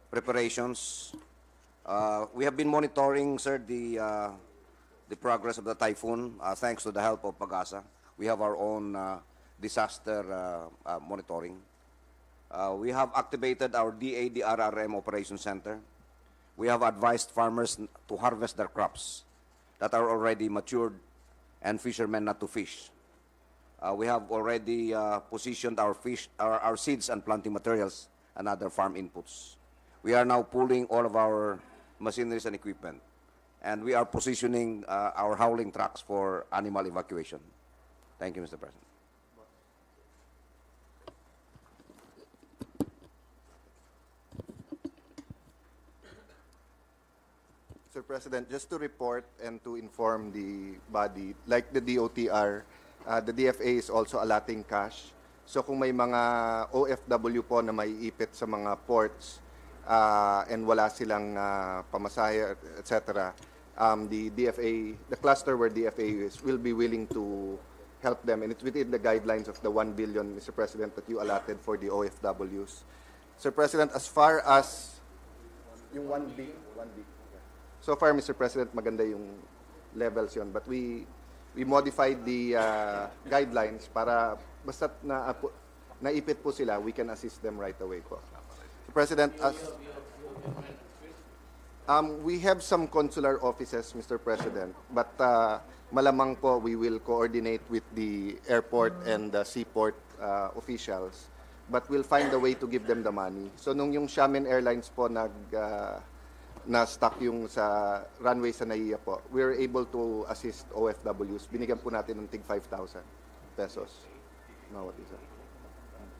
preparations. We have been monitoring, sir, the progress of the typhoon, thanks to the help of PAGASA. We have our own disaster monitoring. We have activated our NDRRM Operation Center. We have advised farmers to harvest their crops that are already matured and fishermen not to fish. We have already positioned our seeds and planting materials and other farm inputs. We are now pulling all of our machineries and equipment, and we are positioning our hauling trucks for animal evacuation. Thank you, Mr. President. Mr. President, just to report and to inform the body, like the DOTR, the DFA is also allotting cash. So kung may mga OFW po na maiipit sa mga ports and wala silang pamasahe, etc., the DFA, the cluster where DFA is, will be willing to help them. And it's within the guidelines of the 1 billion, Mr. President, that you allotted for the OFWs. Mr. President, as far as yung 1 B. So far, Mr. President, maganda yung levels yon. But we modified the guidelines para basta naipit po sila, we can assist them right away po. So, President, we have some consular offices, Mr. President, but malamang po we will coordinate with the airport and the seaport officials, but we'll find a way to give them the money. So nung yung Xiamen Airlines po na-stuck yung sa runway sa NAIA po, we're able to assist OFWs. Binigyan po natin ng tig 5,000 pesos. Bawat isa.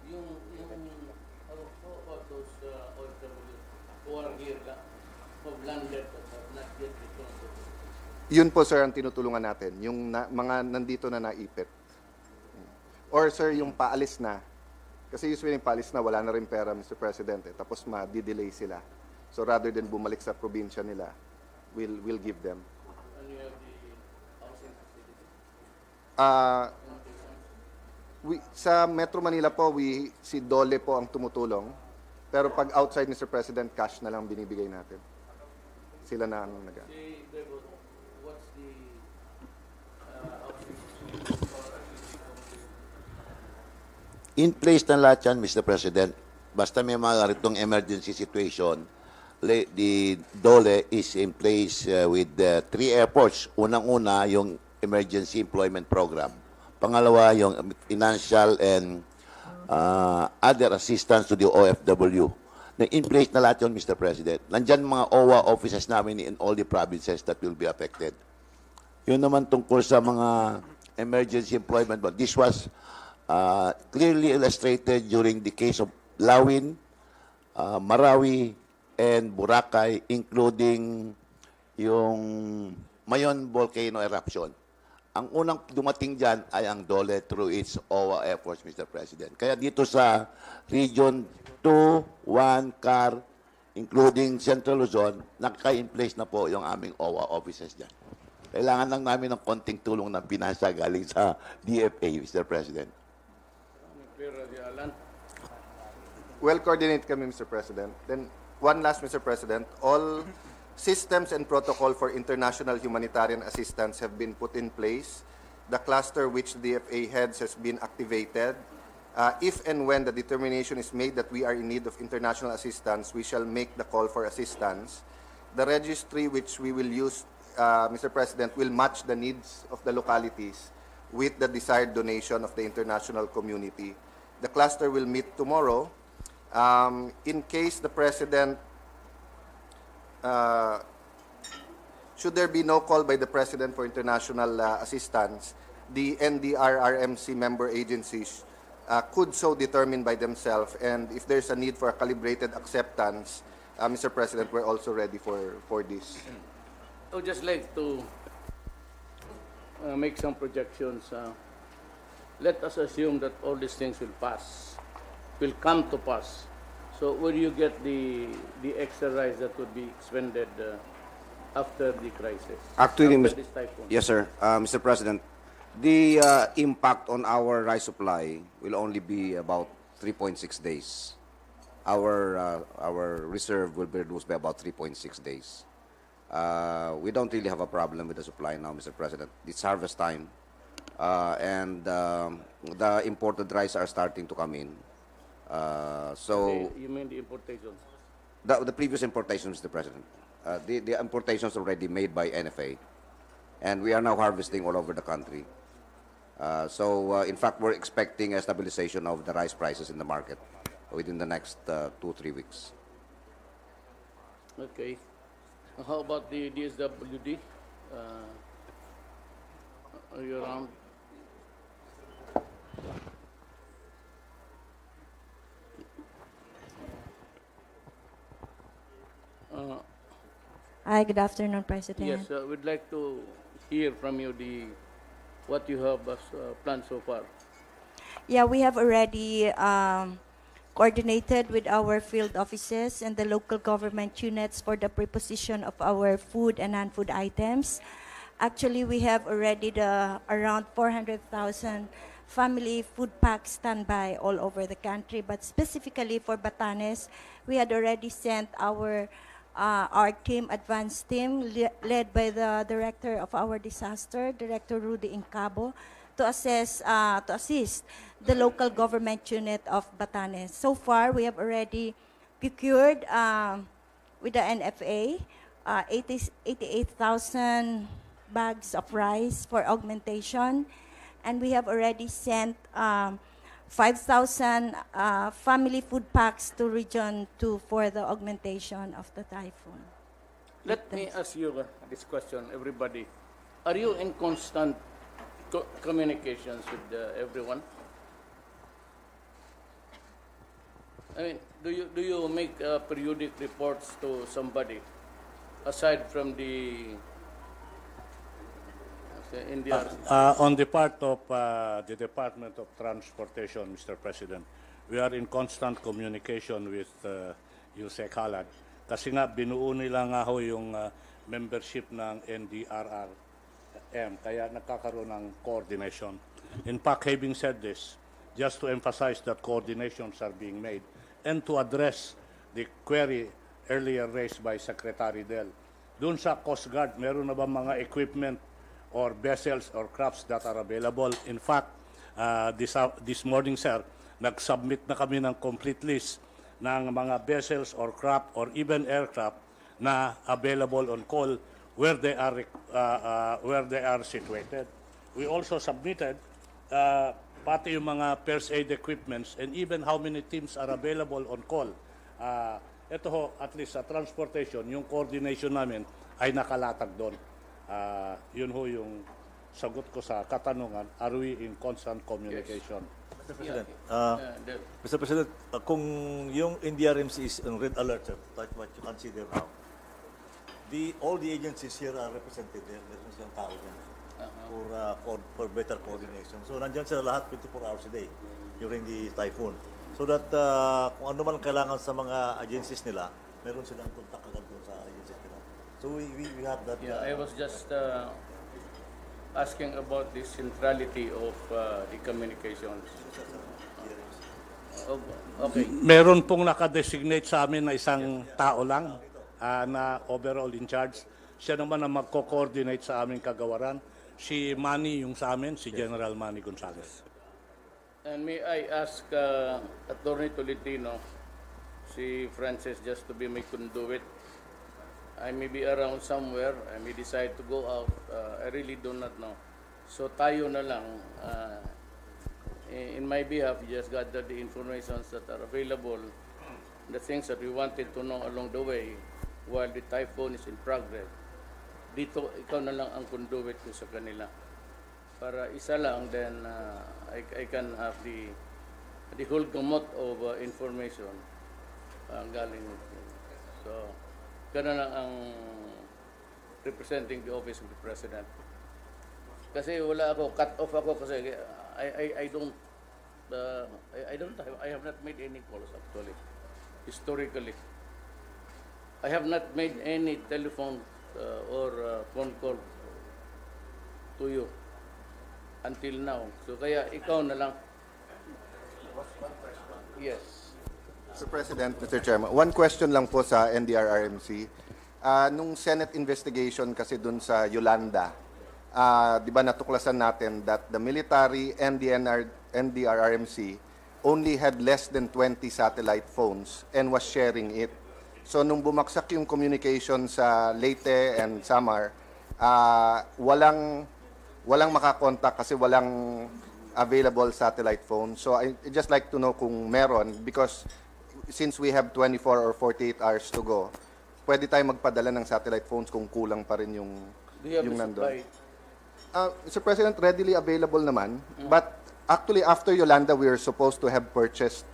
How about those OFWs who are here, who have landed but have not yet returned? Yun po, sir, ang tinutulungan natin. Yung mga nandito na naipit. Or, sir, yung paalis na. Kasi usually yung paalis na, wala na rin pera, Mr. President. Tapos ma-delay sila. So rather than bumalik sa probinsya nila, we'll give them. And you have the housing facility? Sa Metro Manila po, si Dole po ang tumutulong. Pero pag outside, Mr. President, cash na lang binibigay natin. Sila na ang nag- What's the housing facility? In place na lahat yan, Mr. President. Basta may mga ganitong emergency situation, the DOLE is in place with 3 airports. Unang-una, yung Emergency Employment Program. Pangalawa, yung financial and other assistance to the OFW. In place na lahat yun, Mr. President. Nandyan mga OWA offices namin in all the provinces that will be affected. Yun naman tungkol sa mga emergency employment. But this was clearly illustrated during the case of Lawin, Marawi, and Boracay, including yung Mayon volcano eruption. Ang unang dumating dyan ay ang DOLE through its OWA efforts, Mr. President. Kaya dito sa Region 2, 1, CAR, including Central Luzon, naka-in place na po yung aming OWA offices dyan. Kailangan lang namin ng konting tulong ng pinansa galing sa DFA, Mr. President. Well coordinated kami, Mr. President. Then, one last, Mr. President, all systems and protocol for international humanitarian assistance have been put in place. The cluster which DFA heads has been activated. If and when the determination is made that we are in need of international assistance, we shall make the call for assistance. The registry which we will use, Mr. President, will match the needs of the localities with the desired donation of the international community. The cluster will meet tomorrow. In case the President, should there be no call by the President for international assistance, the NDRRMC member agencies could so determine by themselves, and if there's a need for a calibrated acceptance, Mr. President, we're also ready for this. I would just like to make some projections. Let us assume that all these things will pass, will come to pass. So where do you get the extra rice that would be expended after the crisis? Actually, after this typhoon? yes, sir. Mr. President, the impact on our rice supply will only be about 3.6 days. Our reserve will be reduced by about 3.6 days. We don't really have a problem with the supply now, Mr. President. It's harvest time, and the imported rice are starting to come in. So You mean the importations? the previous importations, Mr. President, the importations already made by NFA, and we are now harvesting all over the country. In fact, we're expecting a stabilization of the rice prices in the market within the next 2-3 weeks. Okay. How about the DSWD? Are you around? Hi, good afternoon, President. Yes, we'd like to hear from you what you have as planned so far. Yeah, we have already coordinated with our field offices and the local government units for the preposition of our food and non-food items. Actually, we have already around 400,000 family food packs standby all over the country. But specifically for Batanes, we had already sent our team, advanced team, led by the director of our disaster, Director Rudy Incabo, to assist the local government unit of Batanes. So far, we have already procured with the NFA 88,000 bags of rice for augmentation, and we have already sent 5,000 family food packs to Region 2 for the augmentation of the typhoon. Let me ask you this question, everybody. Are you in constant communications with everyone? I mean, do you make periodic reports to somebody aside from the NDRRMC? On the part of the Department of Transportation, Mr. President, we are in constant communication with Yusek Halad. Kasi nga, binuo nila nga ho yung membership ng NDRRM, kaya nagkakaroon ng coordination. In fact, having said this, just to emphasize that coordinations are being made and to address the query earlier raised by Secretary Del. Doon sa Coast Guard, meron na ba mga equipment or vessels or crafts that are available? In fact, this morning, sir, nag-submit na kami ng complete list ng mga vessels or craft or even aircraft na available on call where they are situated. We also submitted pati yung mga first aid equipments and even how many teams are available on call. Ito ho, at least sa transportation, yung coordination namin ay nakalatag doon. Yun ho yung sagot ko sa katanungan, are we in constant communication? Mr. President, Mr. President, kung yung NDRRMC is on red alert, sir, like what you consider now, all the agencies here are represented there. Meron silang tao dyan for better coordination. So nandyan sila lahat 24 hours a day during the typhoon. So that kung ano man kailangan sa mga agencies nila, meron silang contact agad doon sa agencies nila. So we have that. Yeah, I was just asking about the centrality of the communications. Okay. Meron pong nakadesignate sa amin na isang tao lang na overall in charge. Siya naman ang magko-coordinate sa aming kagawaran. Si Manny yung sa amin, si General Manny Gonzales. And may I ask Attorney Tolentino, si Francis, just to be my conduit. I may be around somewhere. I may decide to go out. I really do not know. So tayo na lang. In my behalf, just gather the informations that are available, the things that we wanted to know along the way while the typhoon is in progress. Dito, ikaw na lang ang conduit ko sa kanila. Para isa lang, then I can have the whole gamut of information galing. So, gano'n lang ang representing the office of the President. Kasi wala ako, cut off ako kasi I have not made any calls actually, historically. I have not made any telephone or phone call to you until now. So kaya ikaw na lang. Yes. Mr. President, Mr. Chairman, one question lang po sa NDRRMC. Nung Senate investigation kasi dun sa Yolanda, di ba natuklasan natin that the military and the NDRRMC only had less than 20 satellite phones and was sharing it. So nung bumaksak yung communication sa Leyte and Samar, walang makakontak kasi walang available satellite phone. So I just like to know kung meron, because since we have 24 or 48 hours to go, pwede tayo magpadala ng satellite phones kung kulang pa rin yung nandun. Mr. President, readily available naman. But actually, after Yolanda, we were supposed to have purchased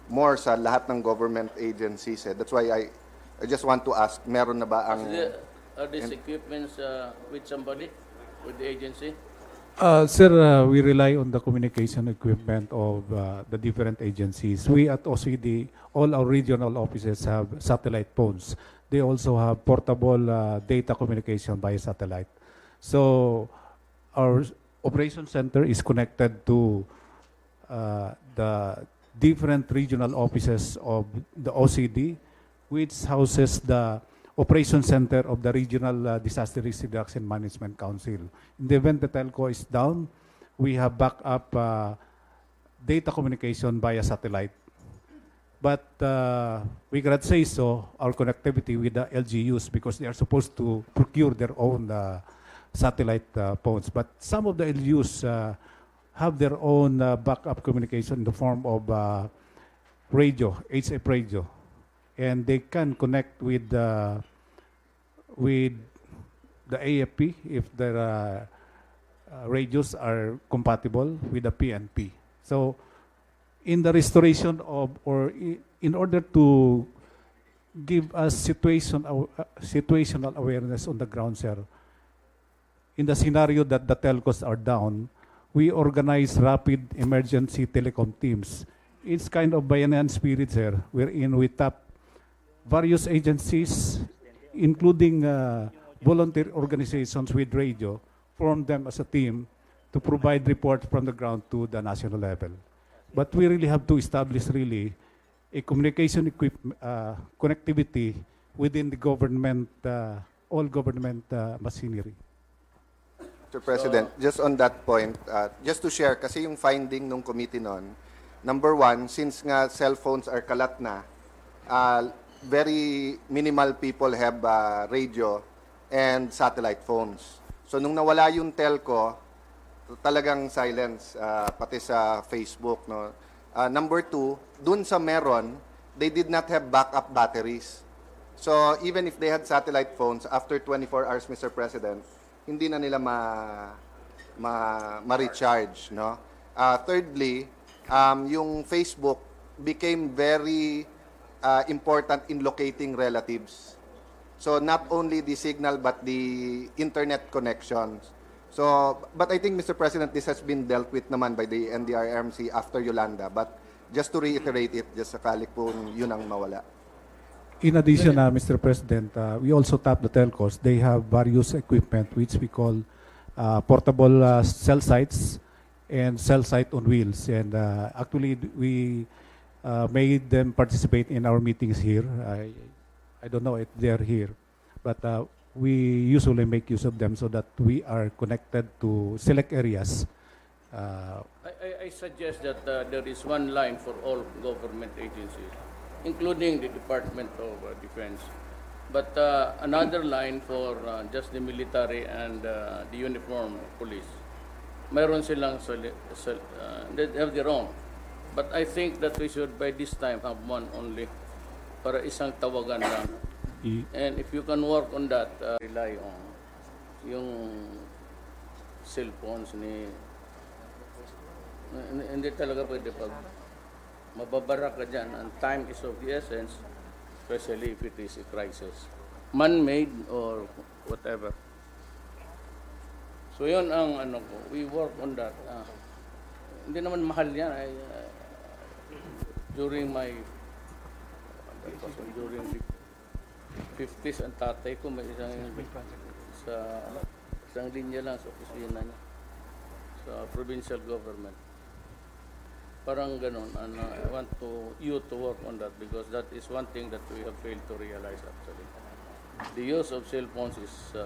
more sa lahat ng government agencies. That's why I just want to ask, meron na ba ang... Are these equipments with somebody, with the agency? Sir, we rely on the communication equipment of the different agencies. We at OCD, all our regional offices have satellite phones. They also have portable data communication by satellite. So our operation center is connected to the different regional offices of the OCD, which houses the operation center of the Regional Disaster Risk Reduction Management Council. In the event the telco is down, we have backup data communication via satellite. But we cannot say so, our connectivity with the LGUs, because they are supposed to procure their own satellite phones. But some of the LGUs have their own backup communication in the form of radio, HF radio. And they can connect with the AFP if their radios are compatible with the PNP. So, in the restoration of, or in order to give us situational awareness on the ground, sir, in the scenario that the telcos are down, we organize rapid emergency telecom teams. It's kind of Bayanan spirit, sir, wherein we tap various agencies, including volunteer organizations with radio, form them as a team to provide reports from the ground to the national level. But we really have to establish really a communication connectivity within the government, all government machinery. Mr. President, just on that point, just to share, kasi yung finding nung committee nun, number one, since nga cellphones are kalat na, very minimal people have radio and satellite phones. So nung nawala yung telco, talagang silence, pati sa Facebook. No? Number two, dun sa meron, they did not have backup batteries. So even if they had satellite phones, after 24 hours, Mr. President, hindi na nila ma-recharge. No? Thirdly, yung Facebook became very important in locating relatives. So not only the signal but the internet connections. So, but I think, Mr. President, this has been dealt with naman by the NDRRMC after Yolanda. But just to reiterate it, just sakali po yun ang mawala. In addition, Mr. President, we also tap the telcos. They have various equipment which we call portable cell sites and cell site on wheels. And actually, we made them participate in our meetings here. I don't know if they're here, but we usually make use of them so that we are connected to select areas. I suggest that there is one line for all government agencies, including the Department of Defense. But another line for just the military and the uniform police. Mayroon silang, they have their own. But I think that we should by this time have one only para isang tawagan lang. And if you can work on that, rely on yung cellphones ni hindi talaga pwede pag mababara ka dyan. And time is of the essence, especially if it is a crisis. Man-made or whatever. So yun ang ano ko, we work on that. Hindi naman mahal yan. During my during the 50s, ang tatay ko may isang linya lang sa opisina niya sa provincial government. Parang ganun. And I want you to work on that because that is one thing that we have failed to realize actually. The use of cell phones is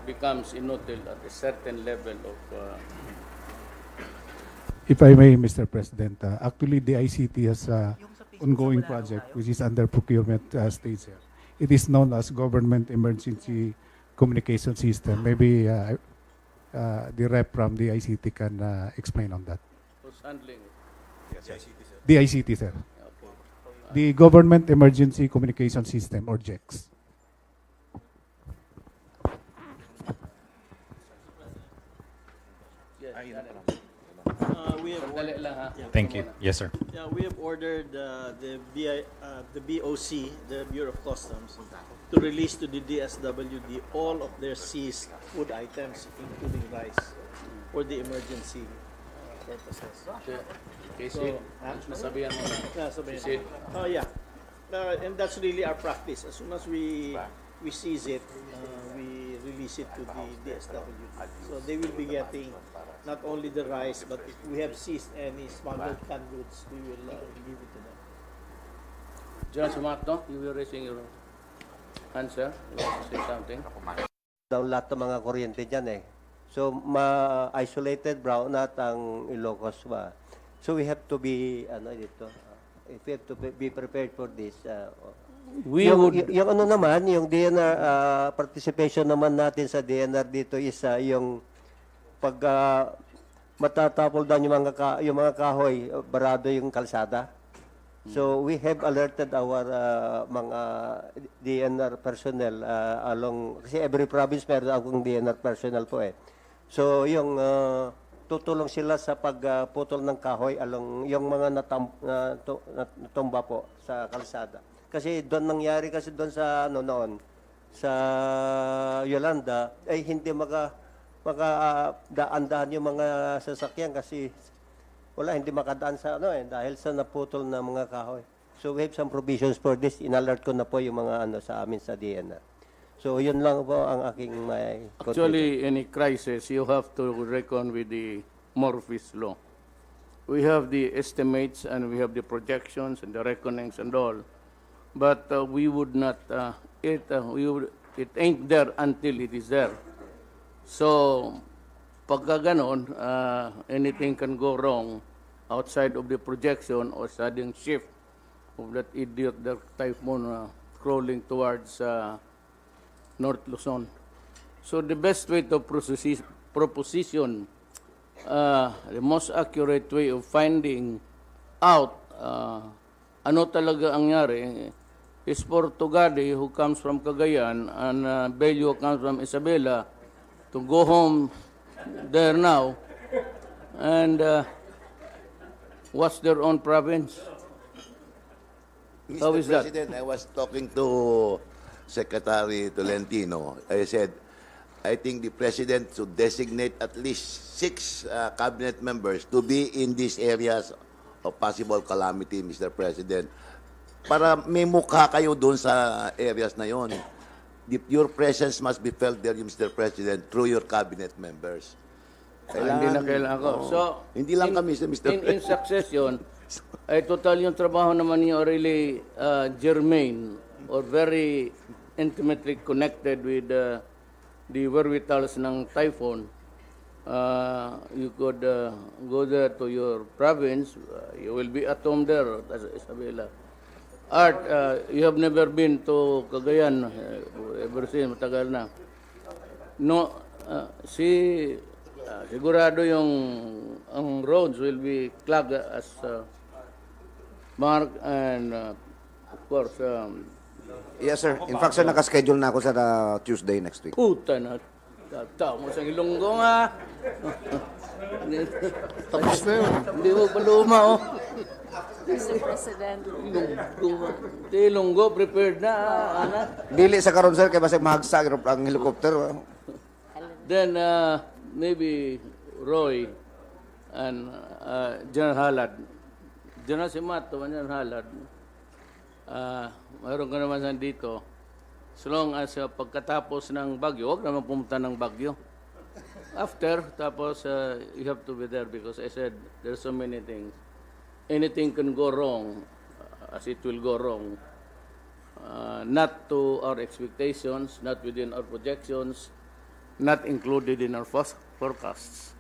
becomes inutile at a certain level of If I may, Mr. President, actually the ICT has ongoing project which is under procurement stage here. It is known as Government Emergency Communication System. Maybe the rep from the ICT can explain on that. who's handling it. The ICT, sir. The Government Emergency Communication System, or GECS. Dali lang ha. Thank you. Yes, sir. Yeah, we have ordered the BOC, the Bureau of Customs, to release to the DSWD all of their seized food items, including rice, for the emergency purposes. Casey, nasabihan mo na. Yeah, sabihin. Casey. Oh yeah, and that's really our practice. As soon as we seize it, we release it to the DSWD. So they will be getting not only the rice, but if we have seized any smuggled canned goods, we will give it to them. John Sumato, you were raising your hand, sir. You want to say something? Daw lahat ng mga kuryente dyan eh. So, ma-isolated brownout ang Ilocos ba. So, we have to be, if we have to be prepared for this. Yung ano naman, yung DNR, participation naman natin sa DNR dito is yung pag matatapol down yung mga kahoy, barado yung kalsada. So we have alerted our mga DNR personnel along, kasi every province meron akong DNR personnel po eh. So yung tutulong sila sa pagputol ng kahoy along yung mga natumba po sa kalsada. Kasi doon nangyari kasi doon sa noon sa Yolanda ay hindi makadaan yung mga sasakyan kasi hindi makadaan sa dahil sa naputol na mga kahoy. So we have some provisions for this. In-alert ko na po yung mga sa amin sa DNR. So yun lang po ang aking may Actually, any crisis, you have to reckon with the Murphy's Law. We have the estimates and we have the projections and the reckonings and all. But we would not, it ain't there until it is there. So, pagka ganon, anything can go wrong outside of the projection or sudden shift of that idiot, that typhoon crawling towards North Luzon. So, the best way to proposition, the most accurate way of finding out ano talaga ang nangyari is for Tugade, who comes from Cagayan, and Bello comes from Isabela, to go home there now and watch their own province. How is that? Mr. President, I was talking to Secretary Tolentino. I said, I think the President should designate at least 6 cabinet members to be in these areas of possible calamity, Mr. President. Para may mukha kayo doon sa areas na yon. Your presence must be felt there, Mr. President, through your cabinet members. Hindi na kailangan ako. So, hindi lang kami, Mr. President. In succession, ay total yung trabaho naman niyo really germane or very intimately connected with the wherewithals ng typhoon. You could go there to your province. You will be at home there, Isabela. Art, you have never been to Cagayan ever since, matagal na. No, sigurado ang roads will be clogged as Mark and of course, Yes, sir. In fact, sir, nakaschedule na ako sa Tuesday next week. puta na. Tao mo sa Ilonggo nga. Tapos na yun. Hindi mo pa luma, oh. Mr. President. Ilonggo, prepared na, anak. Dili sa karon, sir, kay basig mahagsag ang helicopter. Then, maybe Roy and General Halad. General si Mato, General Halad. Mayroon ka naman dito. So long as pagkatapos ng bagyo, huwag naman pumunta ng bagyo. After, tapos you have to be there because I said there's so many things. Anything can go wrong, as it will go wrong. Not to our expectations, not within our projections, not included in our forecasts.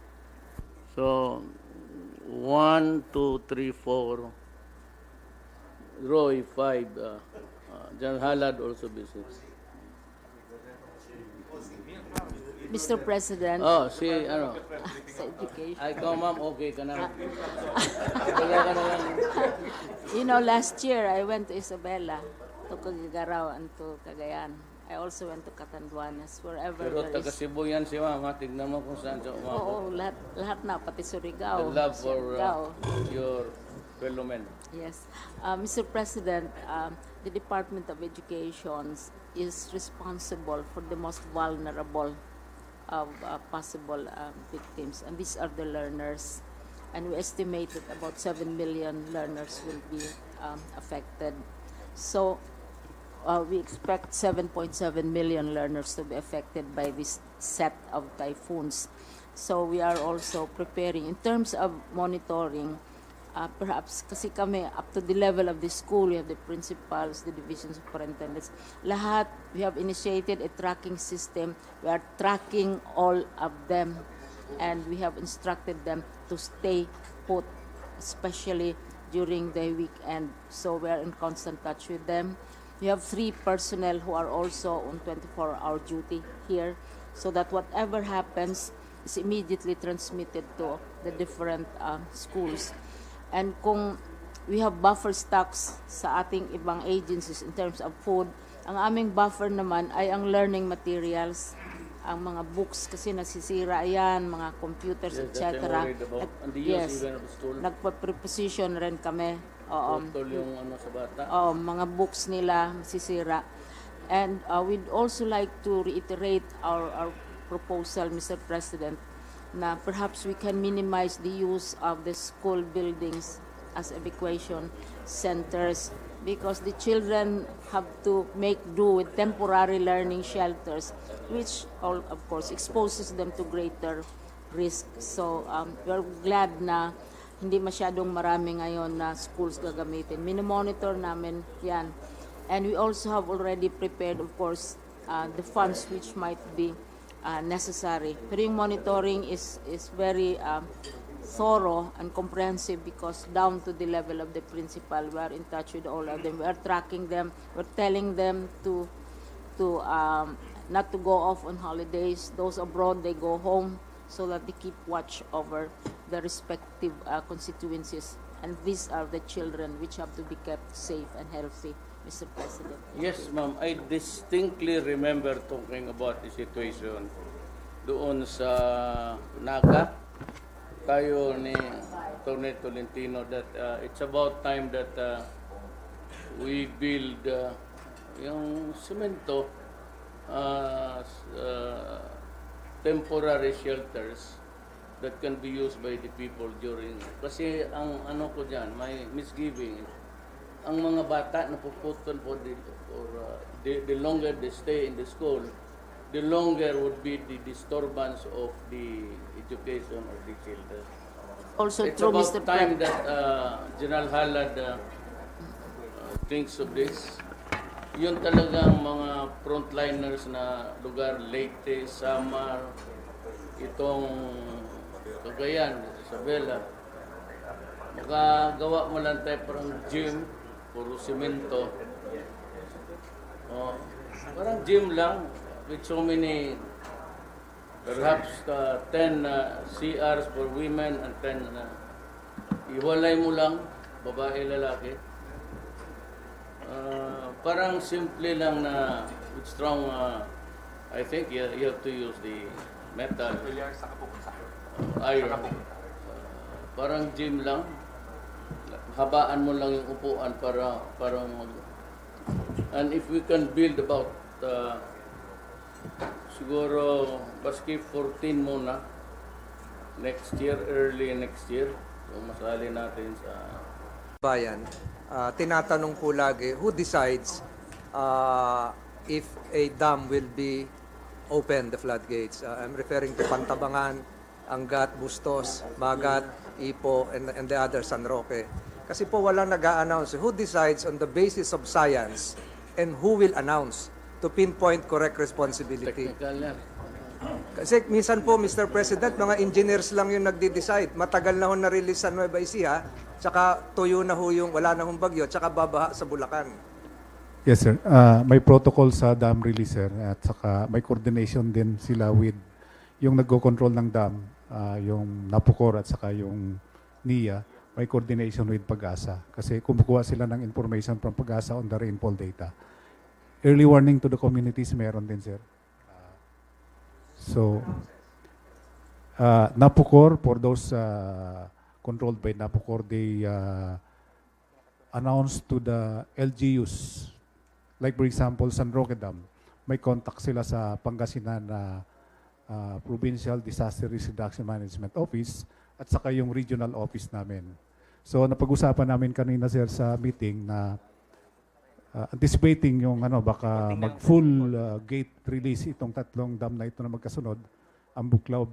So, 1, 2, 3, 4, Roy, 5, General Halad also busy. Mr. President. Oh, si ano? Sa education. Ay, ikaw ma'am, okay ka na. Wala ka na lang. You know, last year I went to Isabela, to Cagigaraw, and to Cagayan. I also went to Catanduanes, wherever Pero there taga is. Cebu yan si mama, tignan mo kung saan siya umabot. Oo, lahat na, pati Surigao. The love for Surigao. your fellow men. Yes. Mr. President, the Department of Education is responsible for the most vulnerable of possible victims, and these are the learners. And we estimate that about 7 million learners will be affected. So we expect 7.7 million learners to be affected by this set of typhoons. So we are also preparing in terms of monitoring. Perhaps kasi kami up to the level of the school, we have the principals, the division superintendents. Lahat, we have initiated a tracking system. We are tracking all of them, and we have instructed them to stay put, especially during the weekend. So we are in constant touch with them. We have 3 personnel who are also on 24-hour duty here, so that whatever happens is immediately transmitted to the different schools. And kung we have buffer stocks sa ating ibang agencies in terms of food, ang aming buffer naman ay ang learning materials, ang mga books kasi nasisira yan, mga computers, Yes, etc. that's I'm worried about. And the use Yes, even of the school. nagpa-preposition rin kami. Totoo yung ano sa bata. Mga books nila masisira. And we'd also like to reiterate our proposal, Mr. President, na perhaps we can minimize the use of the school buildings as evacuation centers because the children have to make do with temporary learning shelters, which all, of course, exposes them to greater risk. So we're glad na hindi masyadong marami ngayon na schools gagamitin. Minomonitor namin yan. And we also have already prepared, of course, the funds which might be necessary. Pero yung monitoring is very thorough and comprehensive because down to the level of the principal, we are in touch with all of them. We are tracking them. We're telling them to not to go off on holidays. Those abroad, they go home so that they keep watch over the respective constituencies. And these are the children which have to be kept safe and healthy, Mr. President. Yes, ma'am. I distinctly remember talking about the situation doon sa Naga. Tayo ni Tony Tolentino that it's about time that we build yung semento temporary shelters that can be used by the people during kasi ang ano ko diyan may misgiving ang mga bata napuputol for the longer they stay in the school, the longer would be the disturbance of the education of the children. Also It's true, about Mr. time President. that General Halad thinks of this. Yun talagang mga frontliners na lugar, Leyte, Samar, itong Cagayan, Isabela. Makagawa mo lang tayo parang gym puro simento. Parang gym lang with so many, perhaps 10 CRs for women and 10 iwalay mo lang, babae, lalaki. Parang simple lang na with strong, I think you have to use the metal. Iron. Parang gym lang. Habaan mo lang yung upuan para and if we can build about siguro baski 14 muna next year, early next year. So masali natin sa bayan. Tinatanong po lagi, who decides if a dam will be open, the floodgates? I'm referring to Pantabangan, Angat, Bustos, Magat, Ipo, and the other San Roque. Kasi po walang nag-a-announce. Who decides on the basis of science and who will announce to pinpoint correct responsibility? technical yan. Kasi minsan po, Mr. President, mga engineers lang yung nagde-decide. Matagal na ho na-release sa Nueva Ecija, tsaka tuyo na ho yung wala na hong bagyo, tsaka babaha sa Bulacan. Yes, sir. May protocol sa dam release, sir. At saka may coordination din sila with yung nagko-control ng dam, yung Napocor at saka yung NIA. May coordination with Pag-asa. Kasi kumukuha sila ng information from Pag-asa on the rainfall data. Early warning to the communities, meron din, sir. So, Napocor, for those controlled by Napocor, they announced to the LGUs, like for example, San Roque Dam, may contact sila sa Pangasinan na Provincial Disaster Risk Reduction Management Office at saka yung regional office namin. So, napag-usapan namin kanina, sir, sa meeting na anticipating yung baka mag-full gate release itong tatlong dam na ito na magkasunod, ang Buklaw,